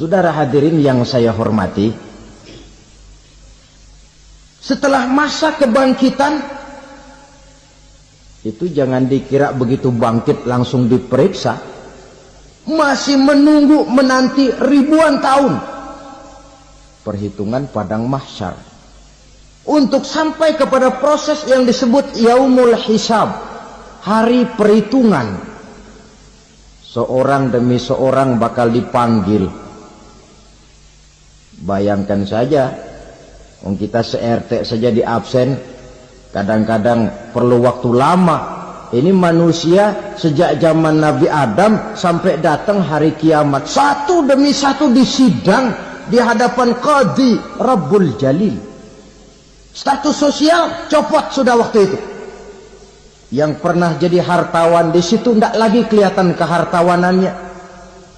Saudara hadirin yang saya hormati, setelah masa kebangkitan itu jangan dikira begitu bangkit langsung diperiksa, masih menunggu menanti ribuan tahun perhitungan padang mahsyar untuk sampai kepada proses yang disebut yaumul hisab, hari perhitungan. Seorang demi seorang bakal dipanggil. Bayangkan saja, kita se-RT saja di absen, kadang-kadang perlu waktu lama. Ini manusia sejak zaman Nabi Adam sampai datang hari kiamat, satu demi satu disidang di hadapan Qadhi Rabbul Jalil. Status sosial copot sudah waktu itu. Yang pernah jadi hartawan di situ tidak lagi kelihatan kehartawanannya.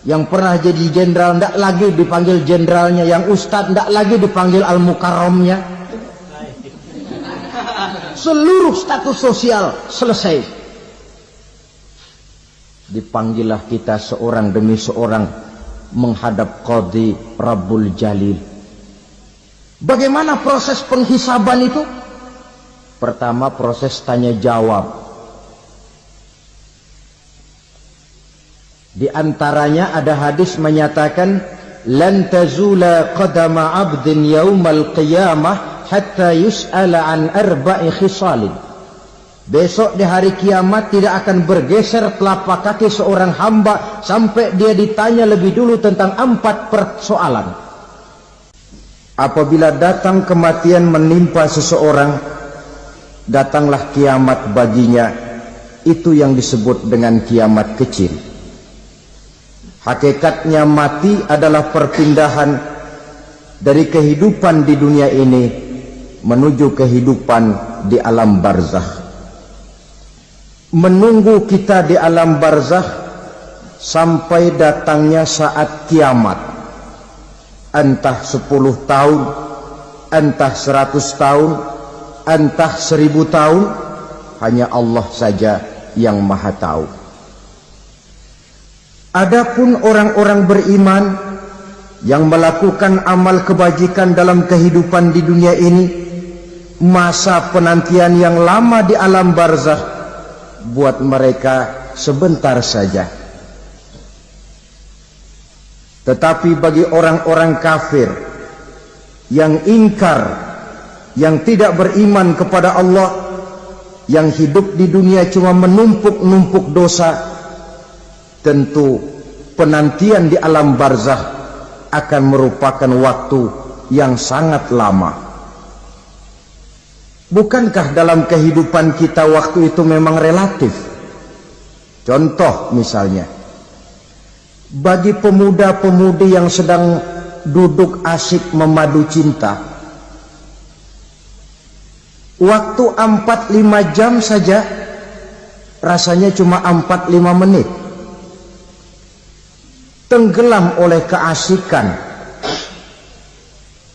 Yang pernah jadi jenderal tidak lagi dipanggil jenderalnya, yang ustadz tidak lagi dipanggil al-mukarramnya. Seluruh status sosial selesai. Dipanggillah kita seorang demi seorang menghadap Qadhi Rabbul Jalil. Bagaimana proses penghisaban itu? Pertama, proses tanya jawab. Di antaranya ada hadis menyatakan, lan tazula qadama 'abdin yaumal qiyamah hatta yus'ala an arba'i khisalin. Besok di hari kiamat tidak akan bergeser telapak kaki seorang hamba sampai dia ditanya lebih dulu tentang 4 persoalan. Apabila datang kematian menimpa seseorang, datanglah kiamat baginya. Itu yang disebut dengan kiamat kecil. Hakikatnya mati adalah perpindahan dari kehidupan di dunia ini menuju kehidupan di alam barzakh. Menunggu kita di alam barzakh sampai datangnya saat kiamat. Entah 10 tahun, entah 100 tahun, entah 1000 tahun, hanya Allah saja yang maha tahu. Adapun orang-orang beriman yang melakukan amal kebajikan dalam kehidupan di dunia ini, masa penantian yang lama di alam barzakh buat mereka sebentar saja. Tetapi bagi orang-orang kafir yang ingkar, yang tidak beriman kepada Allah, yang hidup di dunia cuma menumpuk-numpuk dosa, tentu penantian di alam barzakh akan merupakan waktu yang sangat lama. Bukankah dalam kehidupan kita waktu itu memang relatif? Contoh misalnya, bagi pemuda-pemudi yang sedang duduk asyik memadu cinta, waktu 4-5 jam saja rasanya cuma 4-5 menit. Tenggelam oleh keasikan.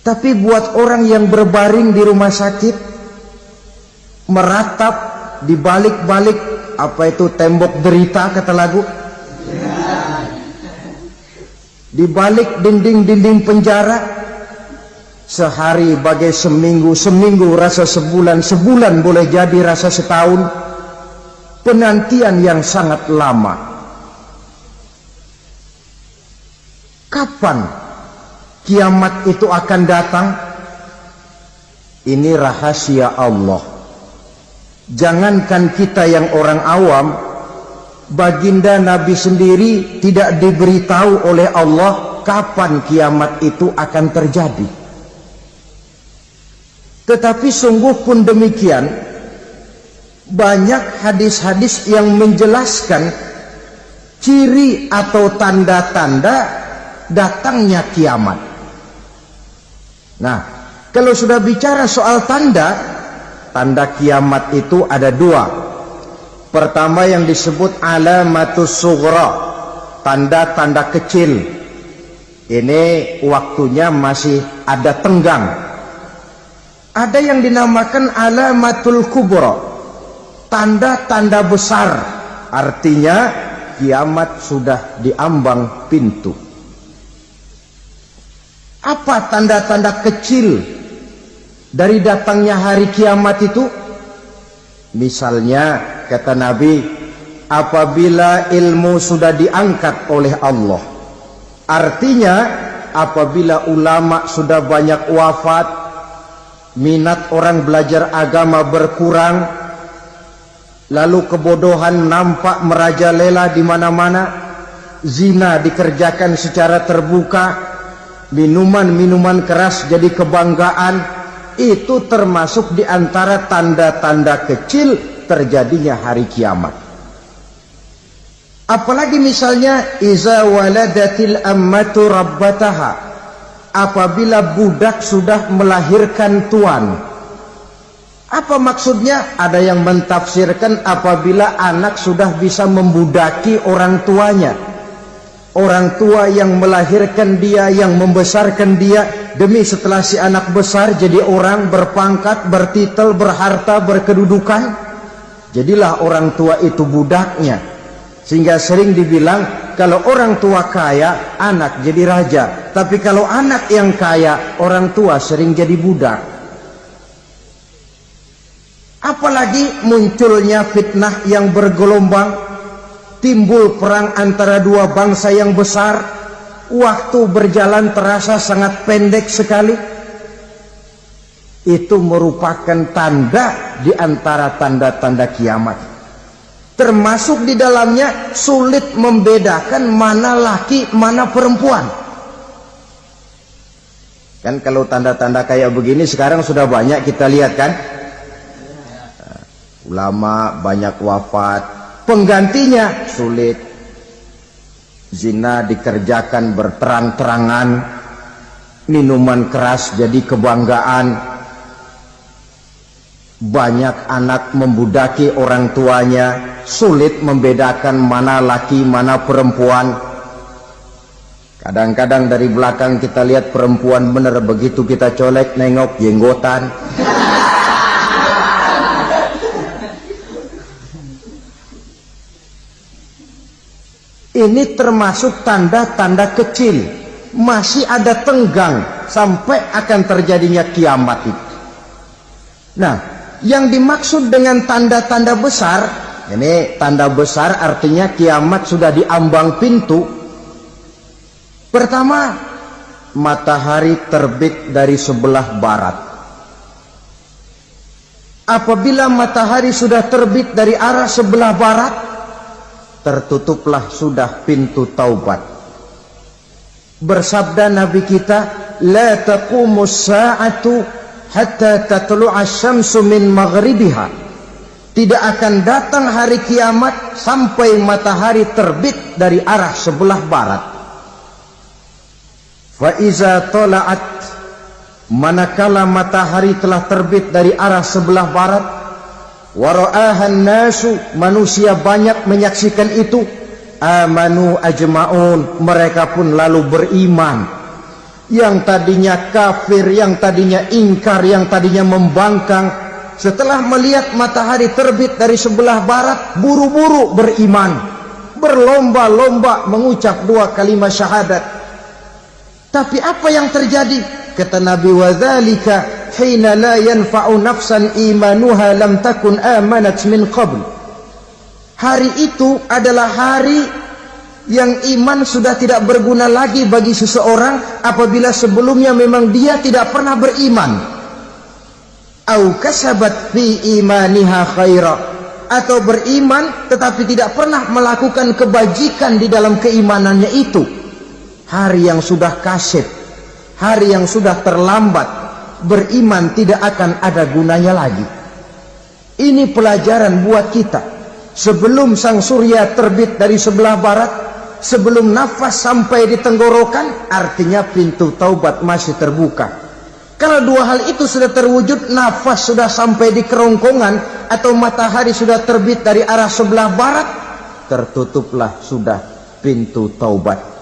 Tapi buat orang yang berbaring di rumah sakit, meratap di balik-balik apa itu tembok derita kata lagu, di balik dinding-dinding penjara, sehari bagai seminggu, seminggu rasa sebulan, sebulan boleh jadi rasa setahun. Penantian yang sangat lama. Kapan kiamat itu akan datang? Ini rahasia Allah. Jangankan kita yang orang awam, baginda Nabi sendiri tidak diberitahu oleh Allah kapan kiamat itu akan terjadi. Tetapi sungguh pun demikian, banyak hadis-hadis yang menjelaskan ciri atau tanda-tanda datangnya kiamat. Nah, kalau sudah bicara soal tanda kiamat itu ada 2. Pertama yang disebut alamatus sughra, tanda-tanda kecil. Ini waktunya masih ada tenggang. Ada yang dinamakan alamatul kubra, tanda-tanda besar, artinya kiamat sudah diambang pintu. Apa tanda-tanda kecil dari datangnya hari kiamat itu? Misalnya kata Nabi, apabila ilmu sudah diangkat oleh Allah, artinya apabila ulama sudah banyak wafat, minat orang belajar agama berkurang, lalu kebodohan nampak merajalela di mana-mana, zina dikerjakan secara terbuka, minuman-minuman keras jadi kebanggaan, itu termasuk di antara tanda-tanda kecil terjadinya hari kiamat. Apalagi misalnya iza waladatil ammatu rabbataha, apabila budak sudah melahirkan tuan. Apa maksudnya? Ada yang mentafsirkan apabila anak sudah bisa membudaki orang tuanya. Orang tua yang melahirkan dia, yang membesarkan dia, demi setelah si anak besar jadi orang berpangkat, bertitel, berharta, berkedudukan, jadilah orang tua itu budaknya. Sehingga sering dibilang kalau orang tua kaya, anak jadi raja. Tapi kalau anak yang kaya, orang tua sering jadi budak. Apalagi munculnya fitnah yang bergelombang, timbul perang antara dua bangsa yang besar, waktu berjalan terasa sangat pendek sekali. Itu merupakan tanda di antara tanda-tanda kiamat. Termasuk di dalamnya sulit membedakan mana laki, mana perempuan. Kan kalau tanda-tanda kayak begini sekarang sudah banyak kita lihat kan. Ulama banyak wafat, penggantinya sulit. Zina dikerjakan berterang-terangan, minuman keras jadi kebanggaan, banyak anak membudaki orang tuanya, sulit membedakan mana laki mana perempuan. Kadang-kadang dari belakang kita lihat perempuan bener, begitu kita colek nengok jenggotan. Ini termasuk tanda-tanda kecil. Masih ada tenggang sampai akan terjadinya kiamat itu. Nah, yang dimaksud dengan tanda-tanda besar, ini tanda besar artinya kiamat sudah diambang pintu. Pertama, matahari terbit dari sebelah barat. Apabila matahari sudah terbit dari arah sebelah barat, tertutuplah sudah pintu taubat. Bersabda Nabi kita, la taqumus sa'atu hatta tatlu'a syamsu min maghribiha. Tidak akan datang hari kiamat sampai matahari terbit dari arah sebelah barat. Fa iza tala'at, manakala matahari telah terbit dari arah sebelah barat, wara'ahan nasu, manusia banyak menyaksikan itu, amanu ajma'un, mereka pun lalu beriman. Yang tadinya kafir, yang tadinya ingkar, yang tadinya membangkang, setelah melihat matahari terbit dari sebelah barat, buru-buru beriman, berlomba-lomba mengucap dua kalimat syahadat. Tapi apa yang terjadi? Kata Nabi, wadzalika hina la yanfa'u nafsan imanuha lam takun amanat min qabl. Hari itu adalah hari yang iman sudah tidak berguna lagi bagi seseorang apabila sebelumnya memang dia tidak pernah beriman. Au kasabat fi imaniha khaira, atau beriman tetapi tidak pernah melakukan kebajikan di dalam keimanannya itu. Hari yang sudah kasib, hari yang sudah terlambat, beriman tidak akan ada gunanya lagi. Ini pelajaran buat kita. Sebelum sang surya terbit dari sebelah barat, sebelum nafas sampai di tenggorokan, artinya pintu taubat masih terbuka. Kalau dua hal itu sudah terwujud, nafas sudah sampai di kerongkongan atau matahari sudah terbit dari arah sebelah barat, tertutuplah sudah pintu taubat.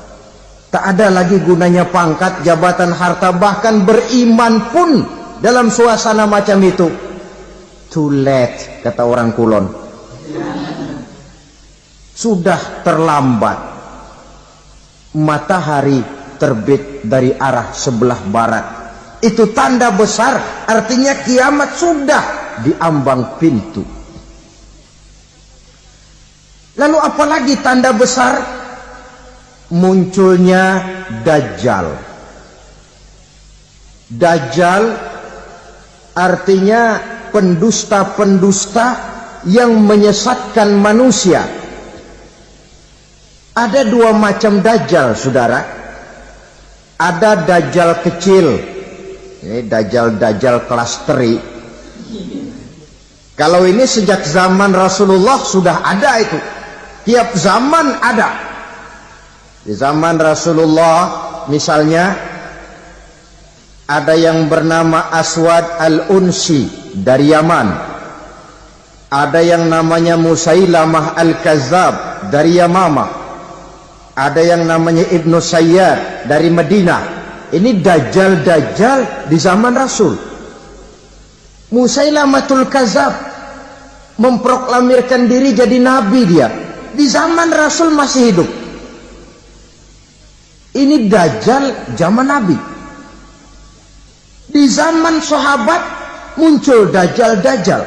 Tak ada lagi gunanya pangkat, jabatan, harta, bahkan beriman pun dalam suasana macam itu. Too late, kata orang Kulon. Sudah terlambat. Matahari terbit dari arah sebelah barat. Itu tanda besar, artinya kiamat sudah di ambang pintu. Lalu apalagi tanda besar? Munculnya Dajjal. Dajjal artinya pendusta-pendusta yang menyesatkan manusia. Ada dua macam Dajjal, saudara. Ada Dajjal kecil. Ini Dajjal kelas teri. Kalau ini sejak zaman Rasulullah sudah ada itu. Tiap zaman ada. Di zaman Rasulullah misalnya ada yang bernama Aswad al-Unsi dari Yaman. Ada yang namanya Musailamah al-Kazzab dari Yamamah. Ada yang namanya Ibnu Sayyad dari Madinah. Ini Dajjal di zaman Rasul. Musailamatul Kazzab memproklamirkan diri jadi nabi dia. Di zaman Rasul masih hidup. Ini Dajjal zaman Nabi. Di zaman sahabat muncul Dajjal.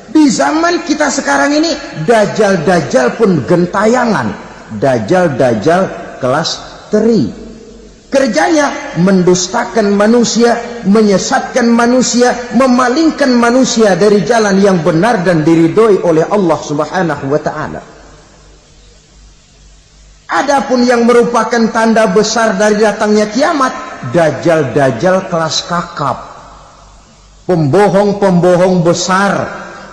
Di zaman kita sekarang ini Dajjal pun gentayangan. Dajjal kelas teri. Kerjanya mendustakan manusia, menyesatkan manusia, memalingkan manusia dari jalan yang benar dan diridhoi oleh Allah Subhanahu wa taala. Adapun yang merupakan tanda besar dari datangnya kiamat, Dajjal kelas kakap. Pembohong-pembohong besar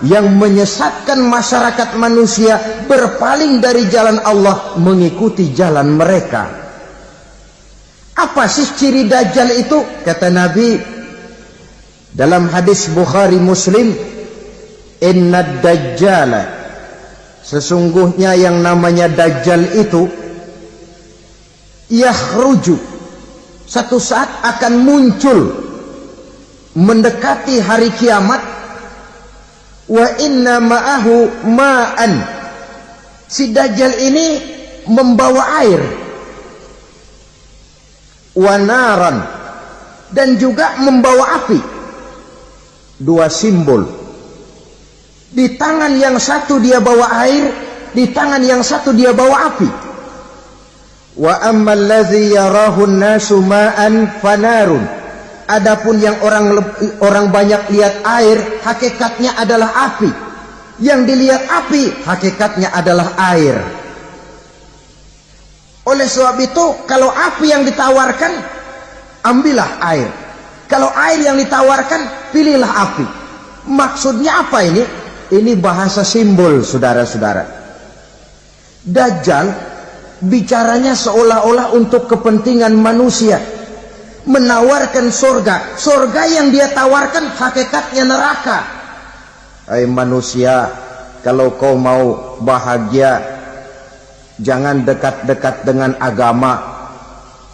yang menyesatkan masyarakat manusia berpaling dari jalan Allah mengikuti jalan mereka. Apa sih ciri Dajjal itu? Kata Nabi dalam hadis Bukhari Muslim, Inna Dajjala, sesungguhnya yang namanya Dajjal itu yakhruju, satu saat akan muncul mendekati hari kiamat. Wa inna ma'ahu ma'an, si Dajjal ini membawa air, wa naran, dan juga membawa api. Dua simbol. Di tangan yang satu dia bawa air, di tangan yang satu dia bawa api. Wa ammal ladzi yarahu an-nasu ma'an fanarun. Adapun yang orang banyak lihat air, hakikatnya adalah api. Yang dilihat api, hakikatnya adalah air. Oleh sebab itu, kalau api yang ditawarkan, ambillah air. Kalau air yang ditawarkan, pilihlah api. Maksudnya apa ini? Ini bahasa simbol, saudara-saudara. Dajjal bicaranya seolah-olah untuk kepentingan manusia. Menawarkan surga. Surga yang dia tawarkan hakikatnya neraka. Hai manusia, kalau kau mau bahagia, jangan dekat-dekat dengan agama.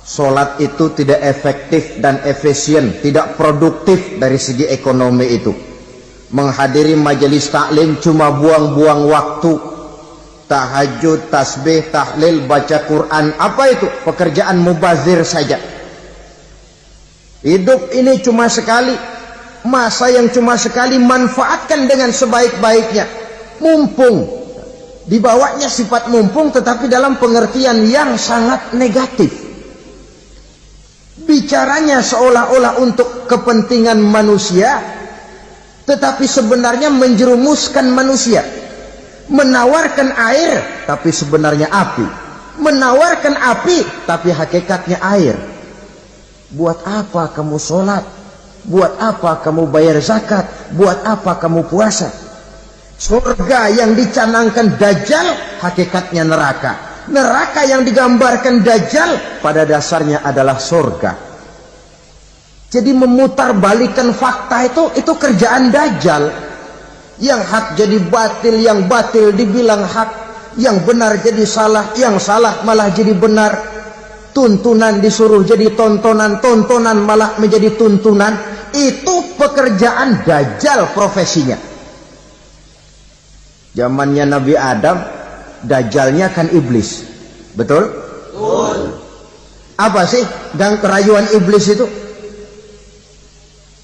Solat itu tidak efektif dan efisien, tidak produktif dari segi ekonomi itu. Menghadiri majelis taklim cuma buang-buang waktu. Tahajud, tasbih, tahlil, baca Quran, apa itu? Pekerjaan mubazir saja. Hidup ini cuma sekali, masa yang cuma sekali, manfaatkan dengan sebaik-baiknya. Mumpung, dibawanya sifat mumpung tetapi dalam pengertian yang sangat negatif. Bicaranya seolah-olah untuk kepentingan manusia, tetapi sebenarnya menjerumuskan manusia. Menawarkan air, tapi sebenarnya api. Menawarkan api, tapi hakikatnya air. Buat apa kamu sholat? Buat apa kamu bayar zakat? Buat apa kamu puasa? Surga yang dicanangkan Dajjal, hakikatnya neraka. Neraka yang digambarkan Dajjal, pada dasarnya adalah surga. Jadi memutarbalikkan fakta itu kerjaan Dajjal. Yang hak jadi batil, yang batil dibilang hak, yang benar jadi salah, yang salah malah jadi benar. Tuntunan disuruh jadi tontonan, tontonan malah menjadi tuntunan. Itu pekerjaan Dajjal profesinya. Zamannya Nabi Adam, Dajjalnya kan iblis. Betul? Betul. Apa sih dan kerayuan iblis itu?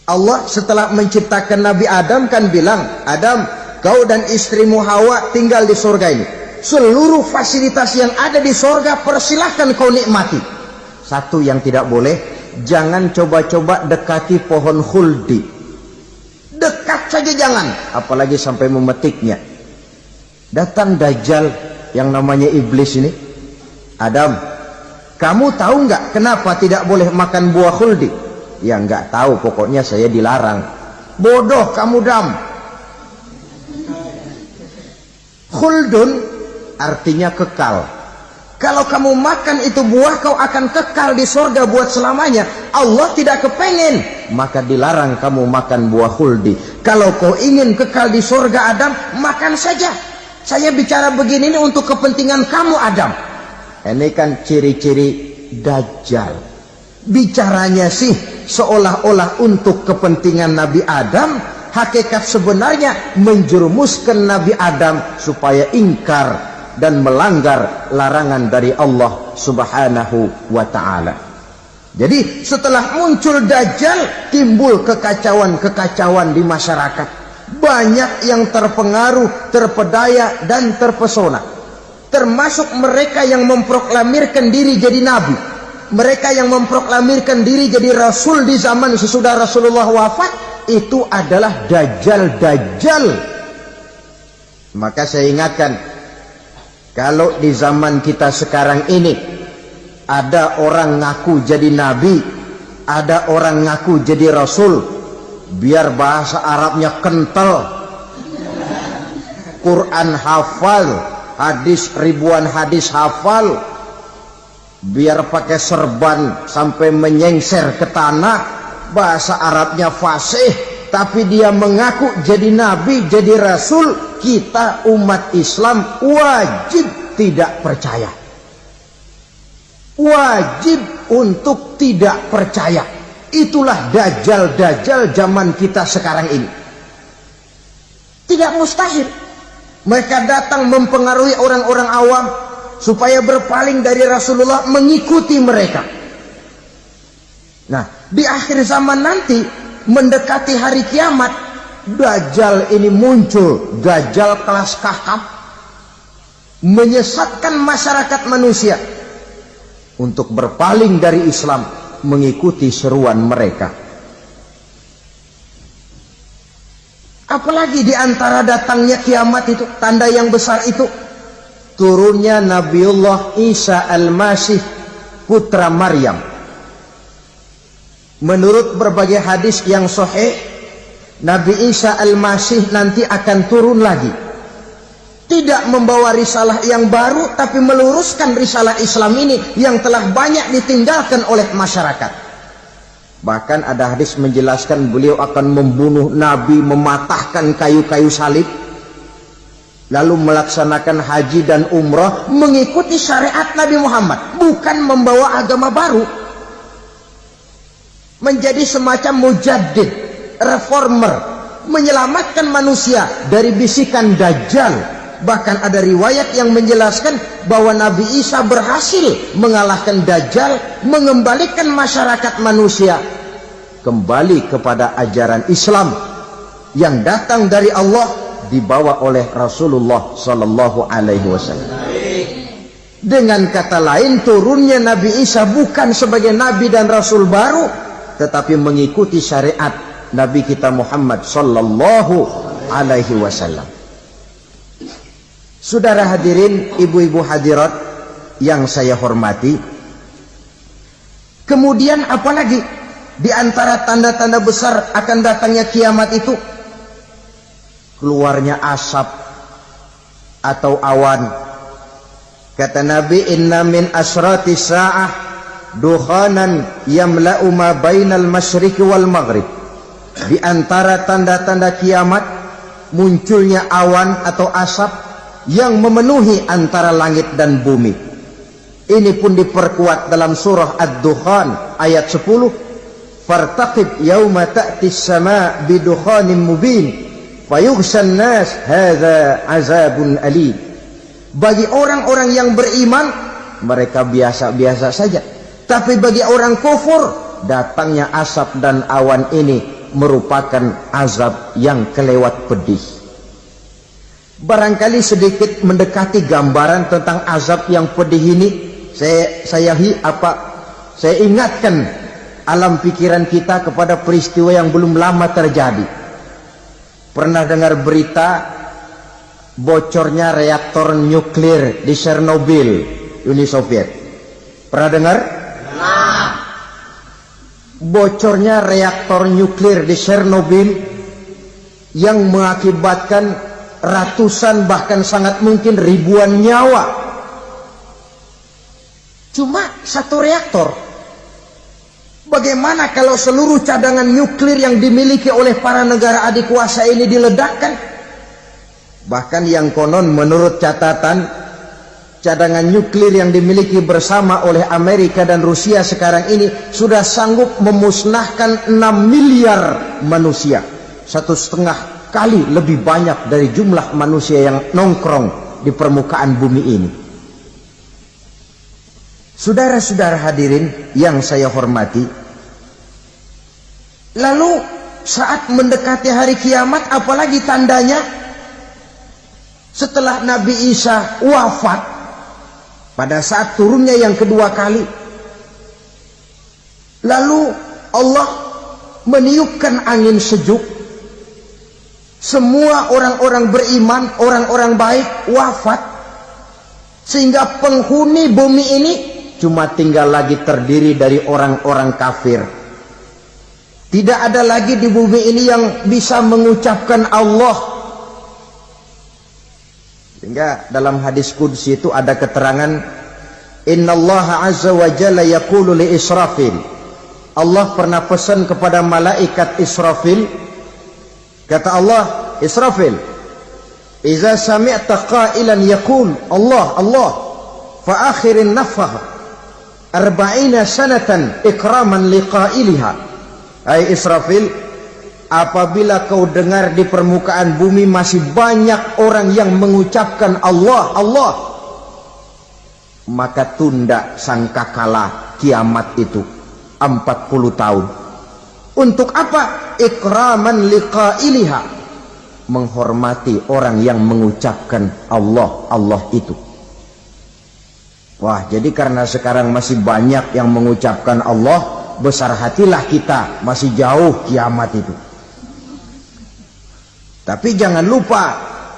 Allah setelah menciptakan Nabi Adam kan bilang, Adam, kau dan istrimu Hawa tinggal di surga ini. Seluruh fasilitas yang ada di surga persilahkan kau nikmati. Satu yang tidak boleh, jangan coba-coba dekati pohon khuldi. Dekat saja jangan, apalagi sampai memetiknya. Datang Dajjal yang namanya iblis ini. Adam, kamu tahu nggak kenapa tidak boleh makan buah khuldi? Ya nggak tahu, pokoknya saya dilarang. Bodoh kamu, Dam. Khuldun artinya kekal. Kalau kamu makan itu buah, kau akan kekal di surga buat selamanya. Allah tidak kepengen, maka dilarang kamu makan buah khuldi. Kalau kau ingin kekal di surga, Adam, makan saja. Saya bicara begini ini untuk kepentingan kamu, Adam. Ini kan ciri-ciri Dajjal. Bicaranya sih seolah-olah untuk kepentingan Nabi Adam. Hakikat sebenarnya menjerumuskan Nabi Adam supaya ingkar dan melanggar larangan dari Allah Subhanahu wa ta'ala. Jadi setelah muncul Dajjal, timbul kekacauan-kekacauan di masyarakat. Banyak yang terpengaruh, terpedaya dan terpesona. Termasuk mereka yang memproklamirkan diri jadi nabi. Mereka yang memproklamirkan diri jadi rasul di zaman sesudah Rasulullah wafat, itu adalah Dajjal. Maka saya ingatkan, kalau di zaman kita sekarang ini ada orang ngaku jadi nabi, ada orang ngaku jadi rasul, biar bahasa Arabnya kental, Quran hafal, hadis ribuan hadis hafal, biar pakai serban sampai menyengser ke tanah, bahasa Arabnya fasih, tapi dia mengaku jadi nabi, jadi rasul, kita umat Islam wajib tidak percaya. Wajib untuk tidak percaya. Itulah Dajjal zaman kita sekarang ini. Tidak mustahil mereka datang mempengaruhi orang-orang awam supaya berpaling dari Rasulullah, mengikuti mereka. Nah, di akhir zaman nanti, mendekati hari kiamat, Dajjal ini muncul, Dajjal kelas kakap, menyesatkan masyarakat manusia untuk berpaling dari Islam, mengikuti seruan mereka. Apalagi di antara datangnya kiamat itu, tanda yang besar itu, turunnya Nabiullah Isa Al-Masih, putra Maryam. Menurut berbagai hadis yang sahih, Nabi Isa Al-Masih nanti akan turun lagi. Tidak membawa risalah yang baru, tapi meluruskan risalah Islam ini yang telah banyak ditinggalkan oleh masyarakat. Bahkan ada hadis menjelaskan beliau akan membunuh Nabi, mematahkan kayu-kayu salib, lalu melaksanakan haji dan umrah mengikuti syariat Nabi Muhammad, bukan membawa agama baru. Menjadi semacam mujaddid, reformer, menyelamatkan manusia dari bisikan Dajjal. Bahkan ada riwayat yang menjelaskan bahwa Nabi Isa berhasil mengalahkan Dajjal, mengembalikan masyarakat manusia kembali kepada ajaran Islam yang datang dari Allah, dibawa oleh Rasulullah Sallallahu Alaihi Wasallam. Dengan kata lain, turunnya Nabi Isa bukan sebagai Nabi dan Rasul baru, tetapi mengikuti syariat Nabi kita Muhammad Sallallahu Alaihi Wasallam. Saudara hadirin, ibu-ibu hadirat yang saya hormati, kemudian apalagi di antara tanda-tanda besar akan datangnya kiamat itu? Keluarnya asap atau awan. Kata Nabi, inna min asrati sa'ah dukhanan yamla'u ma bainal masyriqi wal maghrib. Di antara tanda-tanda kiamat, munculnya awan atau asap yang memenuhi antara langit dan bumi. Ini pun diperkuat dalam surah Ad-Dukhan ayat 10. Fartaqib yauma ta'ti as-sama' bidukhanin mubin fayughshan nas hadza azabun alim. Bagi orang-orang yang beriman, mereka biasa-biasa saja. Tapi bagi orang kufur, datangnya asap dan awan ini merupakan azab yang kelewat pedih. Barangkali sedikit mendekati gambaran tentang azab yang pedih ini, saya ingatkan alam pikiran kita kepada peristiwa yang belum lama terjadi. Pernah dengar berita bocornya reaktor nuklir di Chernobyl, Uni Soviet? Pernah dengar? Nah. Bocornya reaktor nuklir di Chernobyl yang mengakibatkan ratusan bahkan sangat mungkin ribuan nyawa. Cuma satu reaktor. Bagaimana kalau seluruh cadangan nuklir yang dimiliki oleh para negara adik kuasa ini diledakkan? Bahkan yang konon menurut catatan, cadangan nuklir yang dimiliki bersama oleh Amerika dan Rusia sekarang ini sudah sanggup memusnahkan 6 miliar manusia. 1,5 kali lebih banyak dari jumlah manusia yang nongkrong di permukaan bumi ini. Saudara-saudara hadirin yang saya hormati, lalu saat mendekati hari kiamat, apalagi tandanya setelah Nabi Isa wafat pada saat turunnya yang kedua kali, lalu Allah meniupkan angin sejuk. Semua orang-orang beriman, orang-orang baik wafat, sehingga penghuni bumi ini cuma tinggal lagi terdiri dari orang-orang kafir. Tidak ada lagi di bumi ini yang bisa mengucapkan Allah. Sehingga dalam hadis qudsi itu ada keterangan, Innallaha azza wa jalla yaqulu li Israfil. Allah pernah pesan kepada malaikat Israfil. Kata Allah, Israfil, "Iza sami'ta qailan yaqul Allah Allah, fa akhirin nafah 40 sanatan ikraman liqailiha." Hai Israfil, apabila kau dengar di permukaan bumi masih banyak orang yang mengucapkan Allah Allah, maka tunda sangkakala kiamat itu 40 tahun. Untuk apa? Ikraman liqailiha, menghormati orang yang mengucapkan Allah Allah itu. Wah, jadi karena sekarang masih banyak yang mengucapkan Allah, besar hatilah kita, masih jauh kiamat itu. Tapi jangan lupa,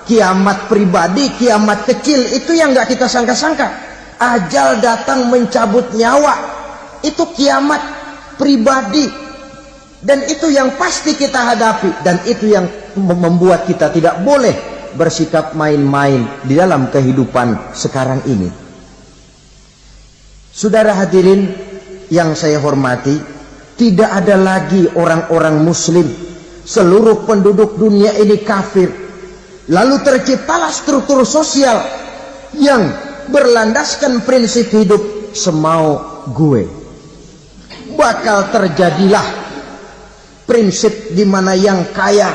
kiamat pribadi, kiamat kecil itu yang gak kita sangka-sangka. Ajal datang mencabut nyawa, itu kiamat pribadi. Dan itu yang pasti kita hadapi, dan itu yang membuat kita tidak boleh bersikap main-main di dalam kehidupan sekarang ini. Saudara hadirin yang saya hormati, tidak ada lagi orang-orang muslim. Seluruh penduduk dunia ini kafir. Lalu terciptalah struktur sosial yang berlandaskan prinsip hidup semau gue. Bakal terjadilah prinsip di mana yang kaya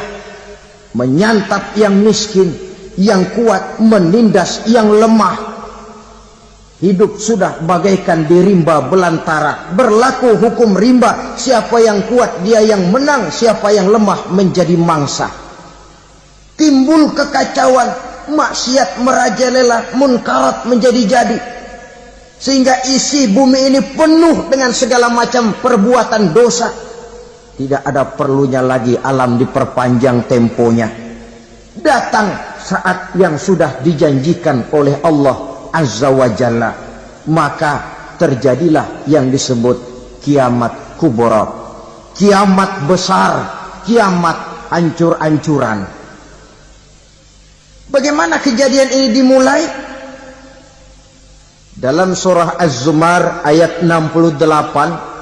menyantap yang miskin, yang kuat menindas yang lemah. Hidup sudah bagaikan di rimba belantara, berlaku hukum rimba. Siapa yang kuat dia yang menang, siapa yang lemah menjadi mangsa. Timbul kekacauan, maksiat merajalela, munkarat menjadi-jadi, sehingga isi bumi ini penuh dengan segala macam perbuatan dosa. Tidak ada perlunya lagi alam diperpanjang temponya. Datang saat yang sudah dijanjikan oleh Allah Azza wa Jalla, maka terjadilah yang disebut kiamat kubra, kiamat besar, kiamat hancur-hancuran. Bagaimana kejadian ini dimulai? Dalam surah Az-Zumar ayat 68,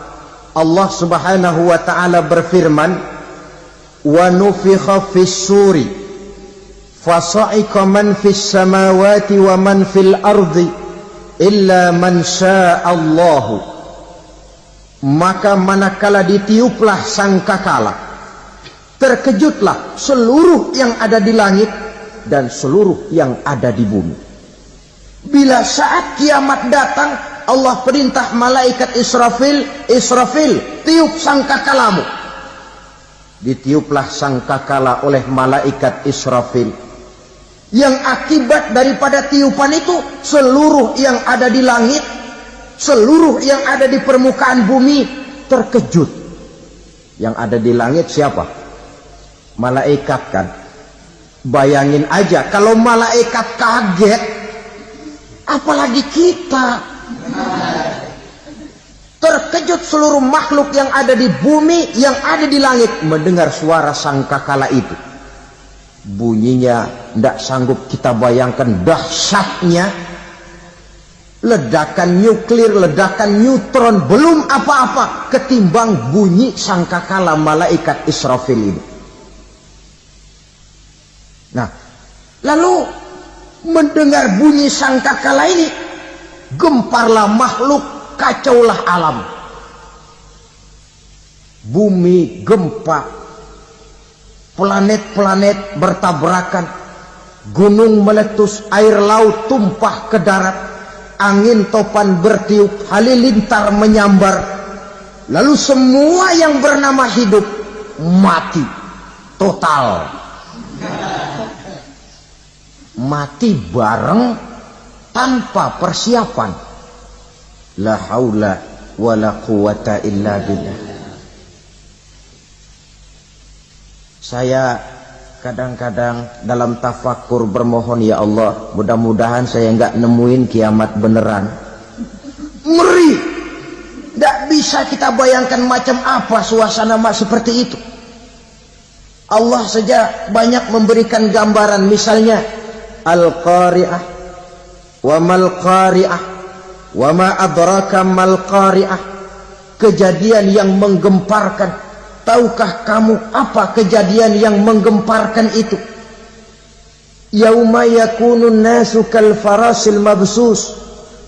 Allah subhanahu wa ta'ala berfirman, wa nufikha fis suri fasa'iqa man fis samawati wa man fil ardi illa man sya'allahu. Maka manakala ditiuplah sangkakala, terkejutlah seluruh yang ada di langit dan seluruh yang ada di bumi. Bila saat kiamat datang, Allah perintah malaikat Israfil, Israfil, tiup sangkakalamu. Ditiuplah sangkakala oleh malaikat Israfil. Yang akibat daripada tiupan itu, seluruh yang ada di langit, seluruh yang ada di permukaan bumi terkejut. Yang ada di langit siapa? Malaikat kan. Bayangin aja kalau malaikat kaget, apalagi kita. Terkejut seluruh makhluk yang ada di bumi, yang ada di langit mendengar suara sangkakala itu. Bunyinya tidak sanggup kita bayangkan dahsyatnya. Ledakan nuklir, ledakan neutron, belum apa-apa ketimbang bunyi sangkakala malaikat Israfil ini. Nah, lalu mendengar bunyi sangkakala ini, gemparlah makhluk, kacaulah alam. Bumi gempa, planet-planet bertabrakan, gunung meletus, air laut tumpah ke darat, angin topan bertiup, halilintar menyambar. Lalu semua yang bernama hidup mati total. Mati bareng tanpa persiapan. La haula wa la quwata illa billah. Saya kadang-kadang dalam tafakur bermohon, ya Allah, mudah-mudahan saya enggak nemuin kiamat beneran. Ngeri. Tidak bisa kita bayangkan macam apa suasana seperti itu. Allah saja banyak memberikan gambaran, misalnya Al-Qari'ah, wa mal qari'ah, wa ma adraka mal qari'ah. Kejadian yang menggemparkan. Tahukah kamu apa kejadian yang menggemparkan itu? Yauma yakunun nasu kal farasil mabsus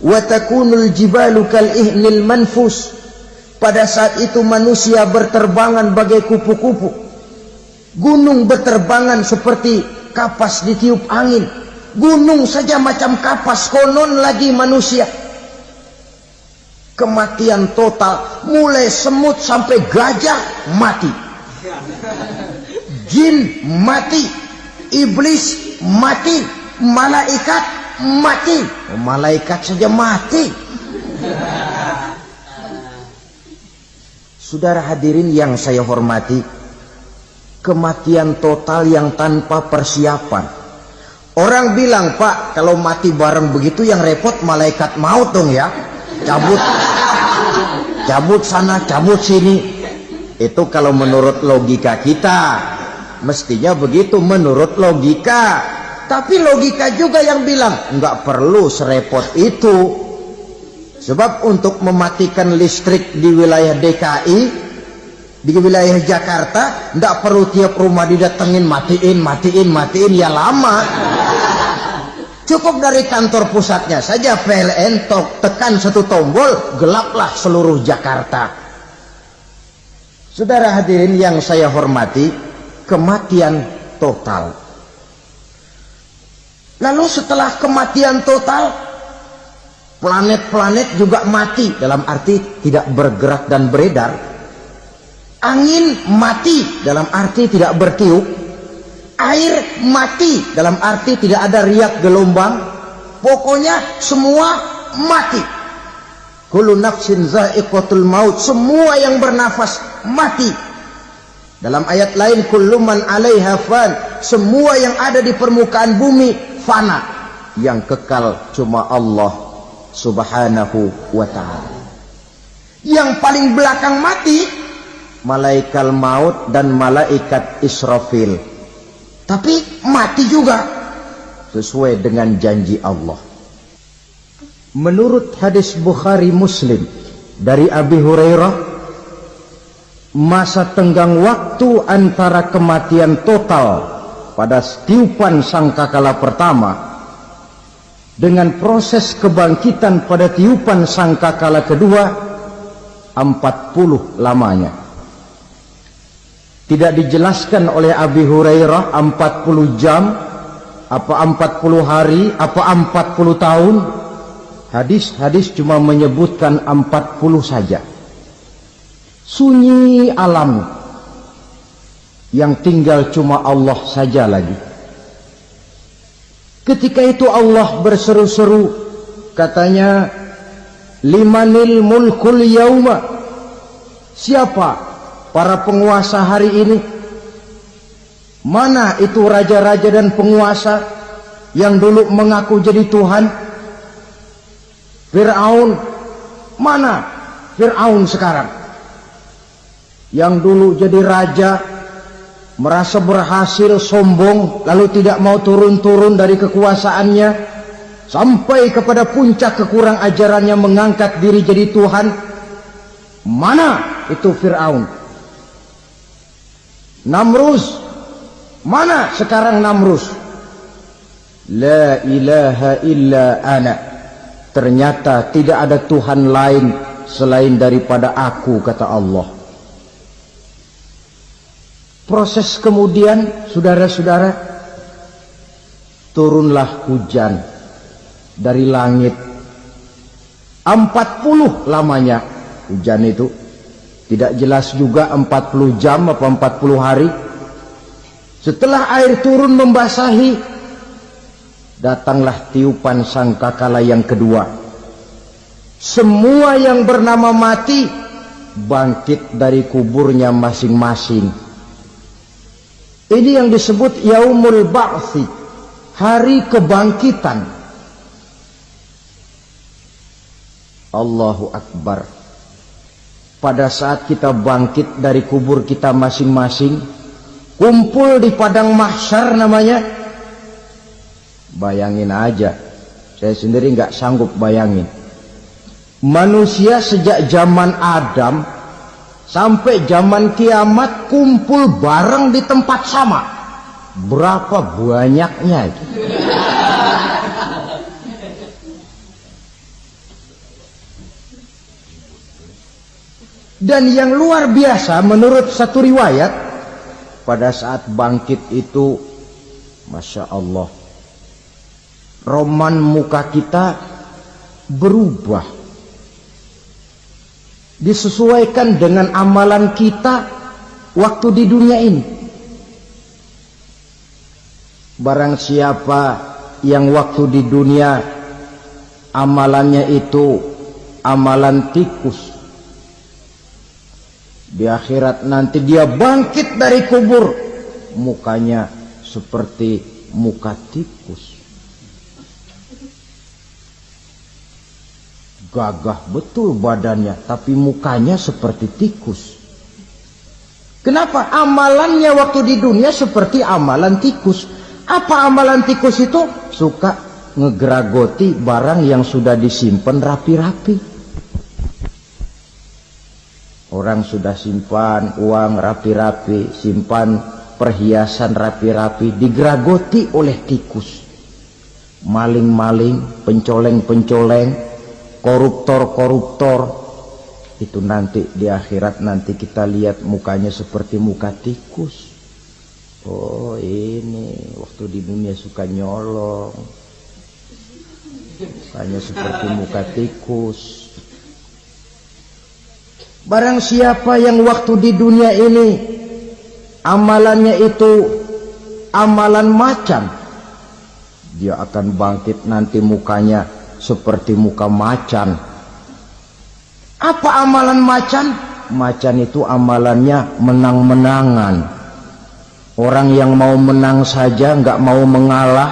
wa takunul jibalu kal ihnil manfus. Pada saat itu manusia berterbangan bagai kupu-kupu. Gunung berterbangan seperti kapas ditiup angin. Gunung saja macam kapas, konon lagi manusia. Kematian total, mulai semut sampai gajah mati, jin mati, iblis mati, malaikat mati. Malaikat saja mati. Saudara hadirin yang saya hormati, kematian total yang tanpa persiapan. Orang bilang, Pak, kalau mati bareng begitu yang repot malaikat maut dong ya. Cabut sana, cabut sini. Itu kalau menurut logika kita, mestinya begitu menurut logika. Tapi logika juga yang bilang nggak perlu serepot itu. Sebab untuk mematikan listrik di wilayah DKI, di wilayah Jakarta, nggak perlu tiap rumah didatengin matiin, ya lama. Cukup dari kantor pusatnya saja PLN tekan satu tombol, gelaplah seluruh Jakarta. Saudara hadirin yang saya hormati, kematian total. Lalu setelah kematian total, planet-planet juga mati, dalam arti tidak bergerak dan beredar. Angin mati, dalam arti tidak bertiup. Air mati, dalam arti tidak ada riak gelombang. Pokoknya semua mati. Kullu nafsin za'iqatul maut, semua yang bernafas mati. Dalam ayat lain, kullu man 'alaiha fan, semua yang ada di permukaan bumi fana. Yang kekal cuma Allah Subhanahu wa ta'ala. Yang paling belakang mati malaikat maut dan malaikat Israfil. Tapi mati juga sesuai dengan janji Allah. Menurut hadis Bukhari Muslim dari Abi Hurairah, masa tenggang waktu antara kematian total pada tiupan sangkakala pertama dengan proses kebangkitan pada tiupan sangkakala kedua 40 lamanya. Tidak dijelaskan oleh Abi Hurairah 40 jam, apa 40 hari, apa 40 tahun. Hadis-hadis cuma menyebutkan 40 saja. Sunyi alam, yang tinggal cuma Allah saja lagi. Ketika itu Allah berseru-seru, katanya, limanil mulkul yauma, siapa para penguasa hari ini? Mana itu raja-raja dan penguasa yang dulu mengaku jadi Tuhan? Fir'aun, mana Fir'aun sekarang? Yang dulu jadi raja, merasa berhasil, sombong, lalu tidak mau turun-turun dari kekuasaannya, sampai kepada puncak kekurang ajarannya mengangkat diri jadi Tuhan. Mana itu Fir'aun? Namrus, mana sekarang Namrus? La ilaha illa ana, ternyata tidak ada Tuhan lain selain daripada aku, kata Allah. Proses kemudian, saudara-saudara, turunlah hujan dari langit. 40 lamanya hujan itu. Tidak jelas juga 40 jam apa 40 hari. Setelah air turun membasahi, datanglah tiupan sangkakala yang kedua. Semua yang bernama mati bangkit dari kuburnya masing-masing. Ini yang disebut Yaumul Ba'thi, hari kebangkitan. Allahu Akbar. Pada saat kita bangkit dari kubur kita masing-masing, kumpul di padang mahsyar namanya. Bayangin aja, saya sendiri nggak sanggup bayangin. Manusia sejak zaman Adam sampai zaman kiamat kumpul bareng di tempat sama. Berapa banyaknya itu? Dan yang luar biasa menurut satu riwayat, pada saat bangkit itu, Masya Allah, roman muka kita berubah, disesuaikan dengan amalan kita waktu di dunia ini. Barang siapa yang waktu di dunia amalannya itu amalan tikus, di akhirat nanti dia bangkit dari kubur, mukanya seperti muka tikus. Gagah betul badannya, tapi mukanya seperti tikus. Kenapa? Amalannya waktu di dunia seperti amalan tikus. Apa amalan tikus itu? Suka ngegeragoti barang yang sudah disimpan rapi-rapi. Orang sudah simpan uang rapi-rapi, simpan perhiasan rapi-rapi, digeragoti oleh tikus. Maling-maling, pencoleng-pencoleng, koruptor-koruptor, itu nanti di akhirat nanti kita lihat mukanya seperti muka tikus. Oh, ini waktu di dunia suka nyolong, mukanya seperti muka tikus. Barang siapa yang waktu di dunia ini amalannya itu amalan macan, dia akan bangkit nanti mukanya seperti muka macan. Apa amalan macan? Macan itu amalannya menang-menangan. Orang yang mau menang saja nggak mau mengalah.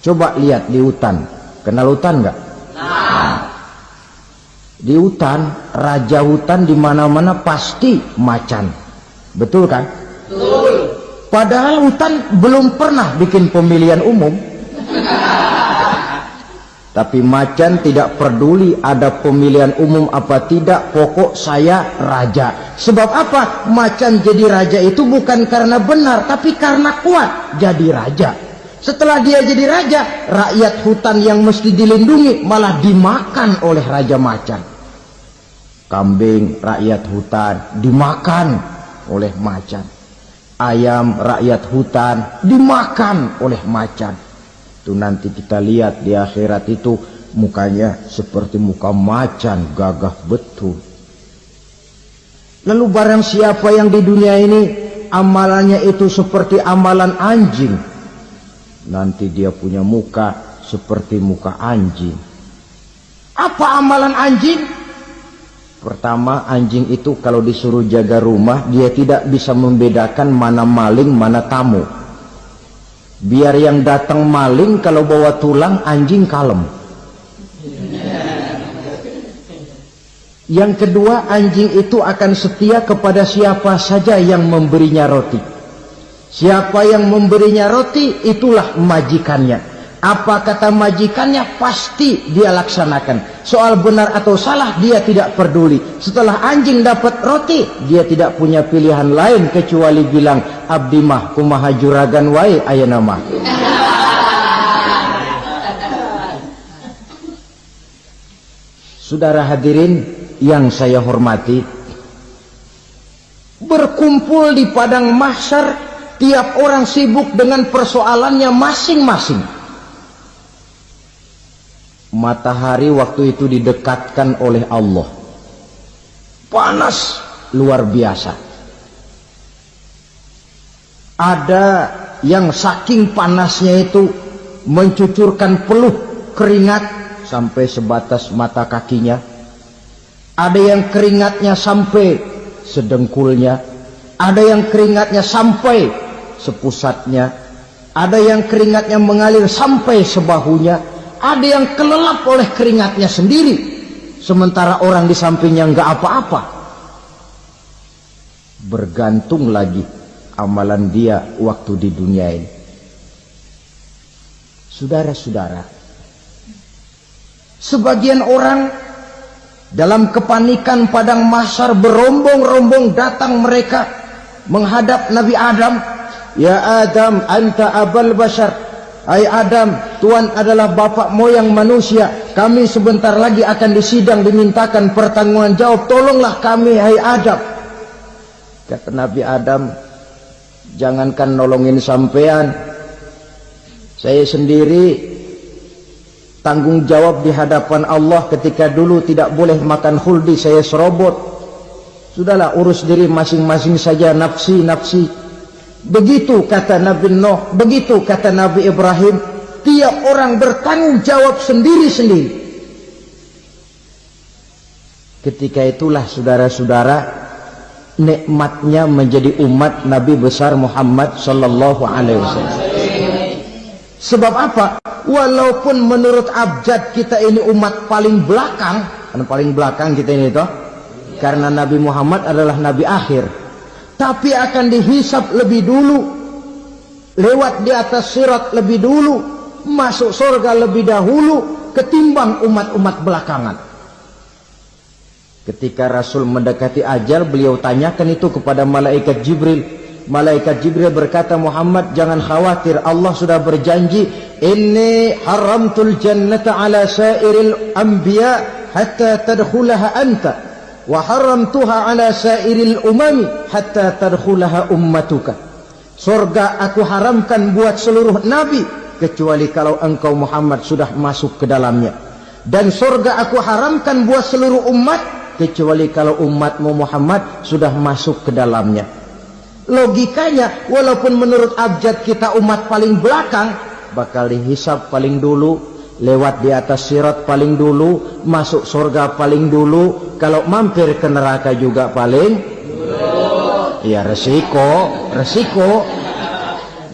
Coba lihat di hutan, kenal hutan nggak? Di hutan, raja hutan di mana-mana pasti macan, betul kan? Betul. Padahal hutan belum pernah bikin pemilihan umum. Tapi macan tidak peduli ada pemilihan umum apa tidak, pokok saya raja. Sebab apa? Macan jadi raja itu bukan karena benar, tapi karena kuat jadi raja. Setelah dia jadi raja, rakyat hutan yang mesti dilindungi malah dimakan oleh raja macan. Kambing rakyat hutan dimakan oleh macan. Ayam rakyat hutan dimakan oleh macan. Itu nanti kita lihat di akhirat itu mukanya seperti muka macan, gagah betul. Lalu barang siapa yang di dunia ini amalannya itu seperti amalan anjing, nanti dia punya muka seperti muka anjing. Apa amalan anjing? Pertama, anjing itu kalau disuruh jaga rumah, dia tidak bisa membedakan mana maling, mana tamu. Biar yang datang maling, kalau bawa tulang, anjing kalem. Yang kedua, anjing itu akan setia kepada siapa saja yang memberinya roti. Siapa yang memberinya roti, itulah majikannya. Apa kata majikannya, pasti dia laksanakan. Soal benar atau salah, dia tidak peduli. Setelah anjing dapat roti, dia tidak punya pilihan lain kecuali bilang, abdi mah kumaha juragan wae ayeuna mah. Saudara hadirin yang saya hormati, berkumpul di padang mahsyar, tiap orang sibuk dengan persoalannya masing-masing. Matahari waktu itu didekatkan oleh Allah, panas luar biasa. Ada yang saking panasnya itu mencucurkan peluh keringat sampai sebatas mata kakinya. Ada yang keringatnya sampai sedengkulnya, ada yang keringatnya sampai sepusatnya, ada yang keringatnya mengalir sampai sebahunya. Ada yang kelelap oleh keringatnya sendiri, sementara orang di sampingnya nggak apa-apa. Bergantung lagi amalan dia waktu di dunia ini. Saudara-saudara, sebagian orang dalam kepanikan padang mahsyar berombong-rombong datang mereka menghadap Nabi Adam. Ya Adam, anta abal bashar. Hai Adam, Tuhan adalah bapak moyang manusia. Kami sebentar lagi akan disidang, dimintakan pertanggungan jawab. Tolonglah kami, hai Adam. Kata Nabi Adam, jangankan nolongin sampean, saya sendiri tanggung jawab di hadapan Allah. Ketika dulu tidak boleh makan khuldi, saya serobot. Sudahlah, urus diri masing-masing saja, nafsi. Begitu kata Nabi Nuh, begitu kata Nabi Ibrahim. Tiap orang bertanggung jawab sendiri-sendiri. Ketika itulah saudara-saudara, nikmatnya menjadi umat Nabi besar Muhammad sallallahu alaihi wasallam. Sebab apa? Walaupun menurut abjad kita ini umat paling belakang, kan paling belakang kita ini toh, karena Nabi Muhammad adalah Nabi akhir. Tapi akan dihisap lebih dulu, lewat di atas sirat lebih dulu, masuk surga lebih dahulu ketimbang umat-umat belakangan. Ketika Rasul mendekati ajal, beliau tanyakan itu kepada malaikat Jibril. Malaikat Jibril berkata, Muhammad jangan khawatir, Allah sudah berjanji, inni haramtul jannata ala sairil anbiya hatta tadkhulaha anta. Wa haramtuha ala sairil umami hatta tadkhulaha ummatuka. Surga aku haramkan buat seluruh nabi kecuali kalau engkau Muhammad sudah masuk ke dalamnya. Dan surga aku haramkan buat seluruh umat kecuali kalau umatmu Muhammad sudah masuk ke dalamnya. Logikanya, walaupun menurut abjad kita umat paling belakang, bakal dihisab paling dulu, lewat di atas sirat paling dulu, masuk surga paling dulu, kalau mampir ke neraka juga paling dulu. Ya resiko.